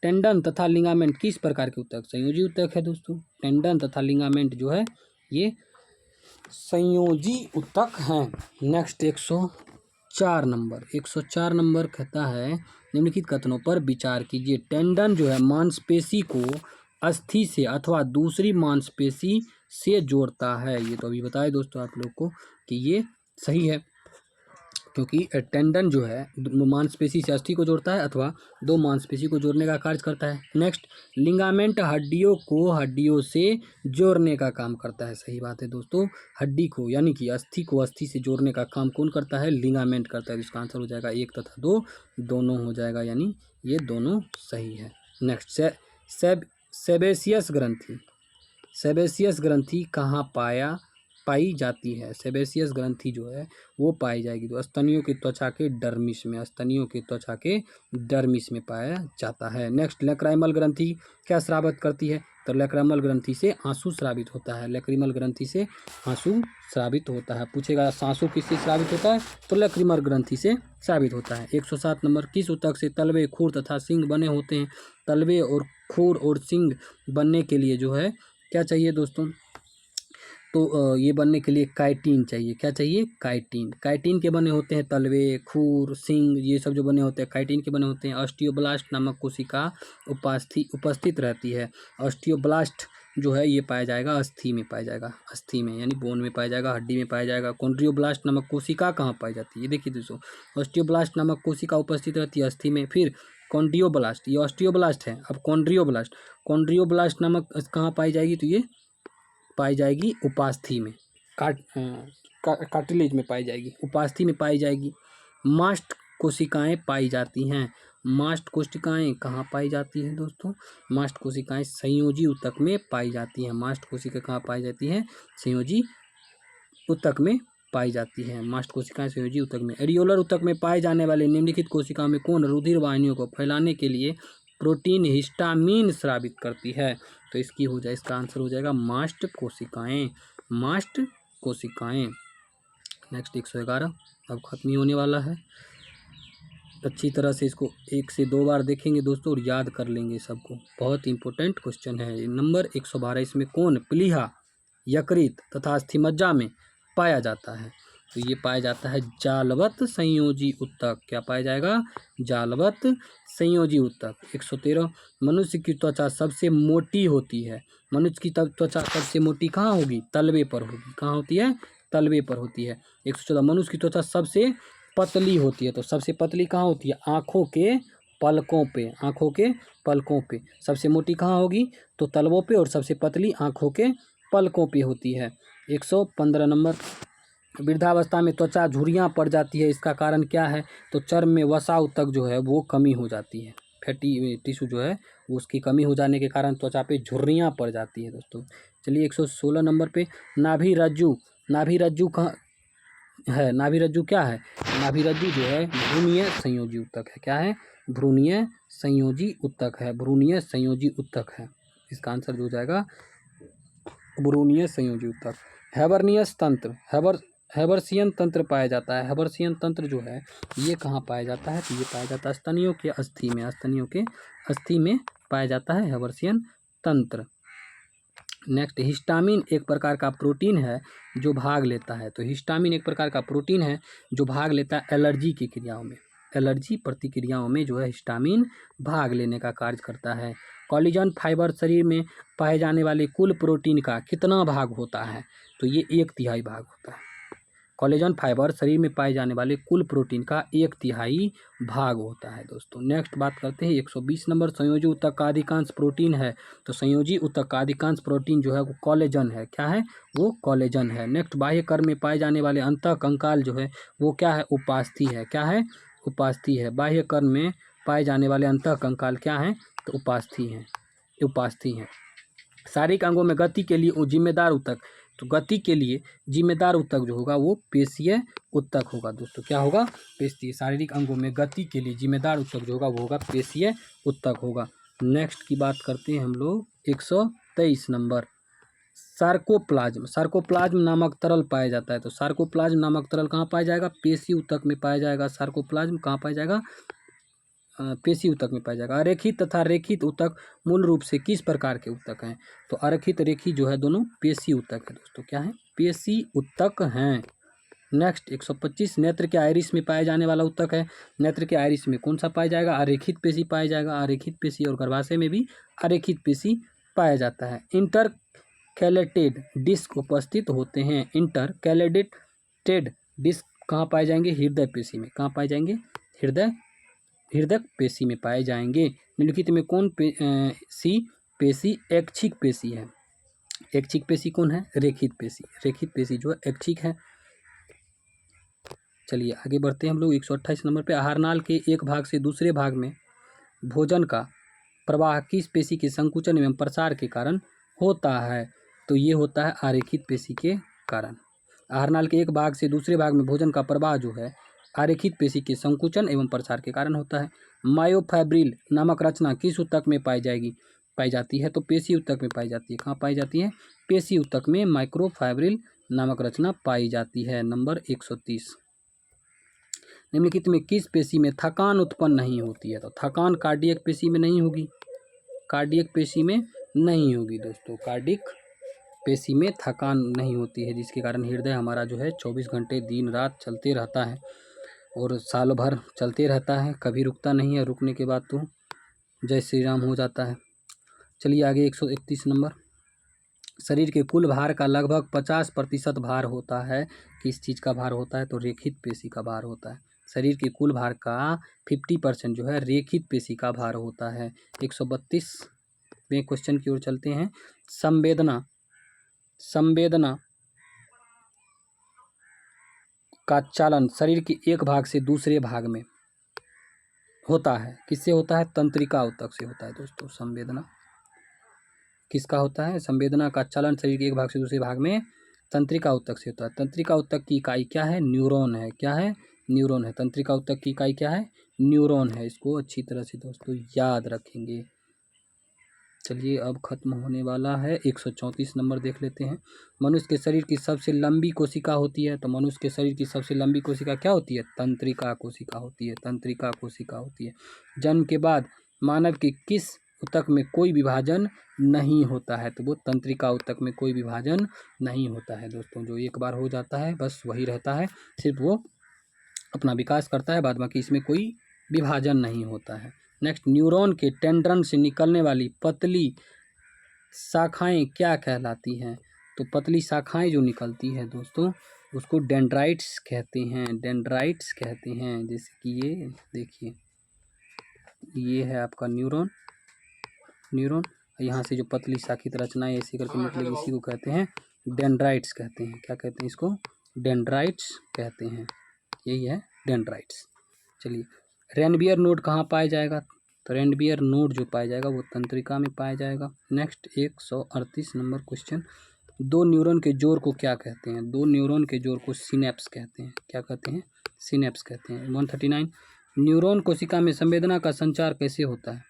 टेंडन तथा लिगामेंट किस प्रकार के उत्तक? संयोजी उत्तक है दोस्तों। टेंडन तथा लिगामेंट जो है ये संयोजी उत्तक हैं। नेक्स्ट 104 नंबर कहता है, निम्नलिखित कथनों पर विचार कीजिए। टेंडन जो है मांसपेशी को अस्थि से अथवा दूसरी मांसपेशी से जोड़ता है। ये तो अभी बताए दोस्तों आप लोग को कि ये सही है, क्योंकि टेंडन जो है मांसपेशी से अस्थि को जोड़ता है अथवा दो मांसपेशी को जोड़ने का कार्य करता है। नेक्स्ट, लिगामेंट हड्डियों को हड्डियों से जोड़ने का काम करता है। सही बात है दोस्तों, हड्डी को यानी कि अस्थि को अस्थि से जोड़ने का काम कौन करता है? लिगामेंट करता है। इसका आंसर हो जाएगा 1 तथा 2 दोनों हो जाएगा, यानी ये दोनों सही है। नेक्स्ट, सेबेसियस ग्रंथि कहाँ पाई जाती है? सेबेसियस ग्रंथि जो है वो पाई जाएगी तो स्तनियों की त्वचा के डर्मिस में पाया जाता है। नेक्स्ट, लैक्राइमल ग्रंथि क्या स्रावित करती है? तो लैक्राइमल ग्रंथि से आंसू स्रावित होता है। लैक्रिमल ग्रंथि से आंसू स्रावित होता है। पूछेगा आंसू किससे स्रावित होता है? तो लैक्रिमल ग्रंथि से स्रावित होता है। 107 नंबर, किस उत्तक से तलवे, खुर तथा सिंग बने होते हैं? तलवे और खुर और सिंग बनने के लिए जो है क्या चाहिए दोस्तों? तो ये बनने के लिए काइटिन चाहिए। क्या चाहिए? काइटिन। काइटिन के बने होते हैं तलवे, खुर, सिंग, ये सब जो बने होते हैं काइटिन के बने होते हैं। ऑस्टियोब्लास्ट नामक कोशिका उपस्थित रहती है। ऑस्टियोब्लास्ट जो है ये पाया जाएगा अस्थि में यानी बोन में पाया जाएगा, हड्डी में पाया जाएगा। कॉन्ड्रियोब्लास्ट नामक कोशिका कहाँ पाई जाती है? ये देखिए दोस्तों, ऑस्टियोब्लास्ट नामक कोशिका उपस्थित रहती है अस्थि में। फिर कॉन्ड्रियोब्लास्ट, ये ऑस्टियोब्लास्ट है। अब कॉन्ड्रियोब्लास्ट नामक कहाँ पाई जाएगी? तो ये पाई जाएगी उपास्थि में, कार्टिलेज में पाई जाएगी, उपास्थि में पाई जाएगी। मास्ट कोशिकाएं पाई जाती हैं। मास्ट कोशिकाएं कहाँ पाई जाती हैं दोस्तों? मास्ट कोशिकाएं संयोजी उत्तक में पाई जाती हैं। मास्ट कोशिका कहाँ पाई जाती हैं? संयोजी उत्तक में पाई जाती है। मास्ट कोशिकाएं संयोजी ऊतक में। एरियोलर ऊतक में पाए जाने वाले निम्नलिखित कोशिकाओं में कौन रुधिर वाहिनियों को फैलाने के लिए प्रोटीन हिस्टामिन स्रावित करती है? तो इसका आंसर हो जाएगा मास्ट कोशिकाएं। मास्ट कोशिकाएं। नेक्स्ट 111 अब खत्म ही होने वाला है। अच्छी तरह से इसको 1 से 2 बार देखेंगे दोस्तों और याद कर लेंगे सबको। बहुत इंपॉर्टेंट क्वेश्चन है। नंबर 112 इसमें कौन प्लीहा, यकृत तथा अस्थिमज्जा में पाया जाता है? तो ये पाया जाता है जालवत संयोजी ऊतक। क्या पाया जाएगा? जालवत संयोजी ऊतक। 113 मनुष्य की त्वचा सबसे मोटी होती है। मनुष्य की त्वचा सबसे मोटी कहाँ होगी? तलवे पर होगी। कहाँ होती है? तलवे पर होती है। 114 मनुष्य की त्वचा सबसे पतली होती है। तो सबसे पतली कहाँ होती है? आँखों के पलकों पे। आँखों के पलकों पे। सबसे मोटी कहाँ होगी? तो तलवों पे, और सबसे पतली आँखों के पलकों पे होती है। 115 नंबर वृद्धावस्था में त्वचा झुर्रियाँ पड़ जाती है, इसका कारण क्या है? तो चर्म में वसा ऊतक जो है वो कमी हो जाती है। फैटी टिश्यू जो है वो उसकी कमी हो जाने के कारण त्वचा पे झुर्रियाँ पड़ जाती है दोस्तों। चलिए 116 नंबर पे नाभि रज्जु। नाभि रज्जु कहाँ है? नाभि रज्जु क्या है? नाभि रज्जु जो है भ्रूणीय संयोजी ऊतक है। क्या है? भ्रूणीय संयोजी ऊतक है। भ्रूणीय संयोजी ऊतक है। इसका आंसर जो हो जाएगा भ्रूणीय संयोजी ऊतक। हैबर्नियस तंत्र, हैबर्सियन तंत्र पाया जाता है। हैबर्सियन तंत्र जो है ये कहाँ पाया जाता है? तो ये पाया जाता है स्तनियों के अस्थि में। स्तनियों के अस्थि में पाया जाता है हैबर्सियन तंत्र। नेक्स्ट हिस्टामिन एक प्रकार का प्रोटीन है जो भाग लेता है। तो हिस्टामिन एक प्रकार का प्रोटीन है जो भाग लेता है एलर्जी की क्रियाओं में। एलर्जी प्रतिक्रियाओं में जो है हिस्टामिन भाग लेने का कार्य करता है। कोलेजन फाइबर शरीर में पाए जाने वाले कुल प्रोटीन का कितना भाग होता है? तो ये 1/3 भाग होता है। कोलेजन फाइबर शरीर में पाए जाने वाले कुल प्रोटीन का 1/3 भाग होता है दोस्तों। नेक्स्ट बात करते हैं 120 नंबर संयोजी ऊतक का अधिकांश प्रोटीन है। तो संयोजी ऊतक का अधिकांश प्रोटीन जो है वो कोलेजन है। क्या है? वो कोलेजन है। नेक्स्ट बाह्य कर्म में पाए जाने वाले अंतः कंकाल जो है वो क्या है? उपास्थि है। क्या है? उपास्थि है। बाह्य कर्म में पाए जाने वाले अंतः कंकाल क्या है? तो उपास्थि है। उपास्थि है। शारीरिक अंगों में गति के लिए जिम्मेदार ऊतक। तो गति के लिए जिम्मेदार ऊतक जो होगा वो पेशीय ऊतक होगा दोस्तों। क्या होगा? पेशीय। शारीरिक अंगों में गति के लिए जिम्मेदार ऊतक जो होगा वो होगा पेशीय ऊतक होगा। नेक्स्ट की बात करते हैं हम लोग 123 नंबर सार्कोप्लाज्म। सार्कोप्लाज्म नामक तरल पाया जाता है। तो सार्कोप्लाज्म नामक तरल कहाँ पाया जाएगा? पेशी ऊतक में पाया जाएगा। सार्कोप्लाज्म कहाँ पाया जाएगा? पेशी ऊतक में पाया जाएगा। अरेखित तथा रेखित ऊतक मूल रूप से किस प्रकार के ऊतक हैं? तो अरेखित रेखी जो है दोनों पेशी ऊतक है दोस्तों। क्या है? पेशी ऊतक हैं। नेक्स्ट 125 नेत्र के आइरिस में पाया जाने वाला ऊतक है। नेत्र के आइरिस में कौन सा पाया जाएगा? अरेखित पेशी पाया जाएगा। अरेखित पेशी। और गर्भाशय में भी अरेखित पेशी पाया जाता है। इंटरकैलेटेड डिस्क उपस्थित होते हैं। इंटरकैलेटेड डिस्क कहाँ पाए जाएंगे? हृदय पेशी में। कहाँ पाए जाएंगे? हृदय पेशी में पाए जाएंगे। निम्नलिखित में कौन सी पेशी ऐच्छिक पेशी है? ऐच्छिक पेशी कौन है? रेखित पेशी। रेखित पेशी जो है ऐच्छिक है। चलिए आगे बढ़ते हैं हम लोग 128 नंबर पे आहारनाल के एक भाग से दूसरे भाग में भोजन का प्रवाह किस पेशी के संकुचन एवं प्रसार के कारण होता है? तो ये होता है आरेखित पेशी के कारण। आहारनाल के एक भाग से दूसरे भाग में भोजन का प्रवाह जो है आरेखित पेशी के संकुचन एवं प्रसार के कारण होता है। मायोफाइब्रिल नामक रचना किस ऊतक में पाई जाती है? तो पेशी ऊतक में पाई जाती है। कहाँ पाई जाती है? पेशी ऊतक में माइक्रोफाइब्रिल नामक रचना पाई जाती है। नंबर 130 निम्नलिखित में किस पेशी में थकान उत्पन्न नहीं होती है? तो थकान कार्डियक पेशी में नहीं होगी। कार्डियक पेशी में नहीं होगी दोस्तों। कार्डियक पेशी में थकान नहीं होती है, जिसके कारण हृदय हमारा जो है 24 घंटे दिन रात चलते रहता है और साल भर चलते रहता है, कभी रुकता नहीं है। रुकने के बाद तो जय श्री राम हो जाता है। चलिए आगे 131 नंबर शरीर के कुल भार का लगभग 50% भार होता है। किस चीज़ का भार होता है? तो रेखित पेशी का भार होता है। शरीर के कुल भार का 50% जो है रेखित पेशी का भार होता है। 132वें क्वेश्चन की ओर चलते हैं। संवेदना का चालन शरीर के एक भाग से दूसरे भाग में होता है। किससे होता है? तंत्रिका ऊतक से होता है दोस्तों। संवेदना किसका होता है? संवेदना का चालन शरीर के एक भाग से दूसरे भाग में तंत्रिका ऊतक से होता है। तंत्रिका ऊतक की इकाई क्या है? न्यूरॉन है। क्या है? न्यूरॉन है। तंत्रिका ऊतक की इकाई क्या है? न्यूरॉन है। इसको अच्छी तरह से दोस्तों याद रखेंगे। चलिए अब खत्म होने वाला है। 134 नंबर देख लेते हैं। मनुष्य के शरीर की सबसे लंबी कोशिका होती है, तो मनुष्य के शरीर की सबसे लंबी कोशिका क्या होती है? तंत्रिका कोशिका होती है। तंत्रिका कोशिका होती है। जन्म के बाद मानव के किस ऊतक में कोई विभाजन नहीं होता है? तो वो तंत्रिका ऊतक में कोई विभाजन नहीं होता है दोस्तों। जो एक बार हो जाता है बस वही रहता है, सिर्फ वो अपना विकास करता है, बाद बाकी इसमें कोई विभाजन नहीं होता है। नेक्स्ट, न्यूरॉन के टेंड्रन से निकलने वाली पतली शाखाएं क्या कहलाती हैं? तो पतली शाखाएं जो निकलती है दोस्तों उसको डेंड्राइट्स कहते हैं। डेंड्राइट्स कहते हैं। जैसे कि ये देखिए, ये है आपका न्यूरॉन। यहाँ से जो पतली शाखित रचनाएं ऐसी करके निकलेगी इसी को कहते हैं डेंड्राइट्स कहते हैं। क्या कहते हैं इसको? डेंड्राइट्स कहते हैं। यही है डेंड्राइट्स। चलिए, रेनबियर नोड कहाँ पाया जाएगा? तो रेनबियर नोड जो पाया जाएगा वो तंत्रिका में पाया जाएगा। नेक्स्ट 138 नंबर क्वेश्चन, दो न्यूरॉन के जोड़ को क्या कहते हैं? दो न्यूरॉन के जोड़ को सिनेप्स कहते हैं। क्या कहते हैं? सिनेप्स कहते हैं। 139, न्यूरॉन कोशिका में संवेदना का संचार कैसे होता है?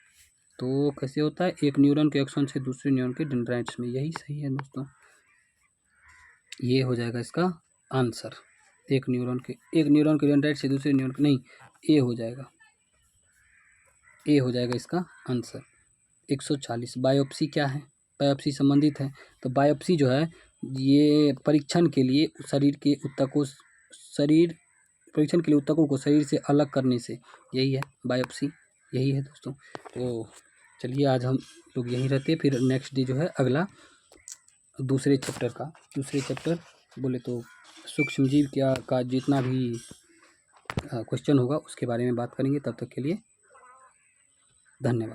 तो कैसे होता है? एक न्यूरॉन के एक्सॉन से दूसरे न्यूरॉन के डेंड्राइट्स में। यही सही है दोस्तों, ये हो जाएगा इसका आंसर। एक न्यूरॉन के डेंड्राइट से दूसरे न्यूरॉन के, नहीं, ए हो जाएगा। ए हो जाएगा इसका आंसर। 140, बायोप्सी क्या है? बायोप्सी संबंधित है। तो बायोप्सी जो है ये परीक्षण के लिए ऊतकों को शरीर से अलग करने से, यही है बायोप्सी, यही है दोस्तों। तो चलिए आज हम लोग यहीं रहते, फिर नेक्स्ट डे जो है अगला दूसरे चैप्टर बोले तो सूक्ष्मजीव का जितना भी क्वेश्चन होगा उसके बारे में बात करेंगे। तब तक के लिए धन्यवाद।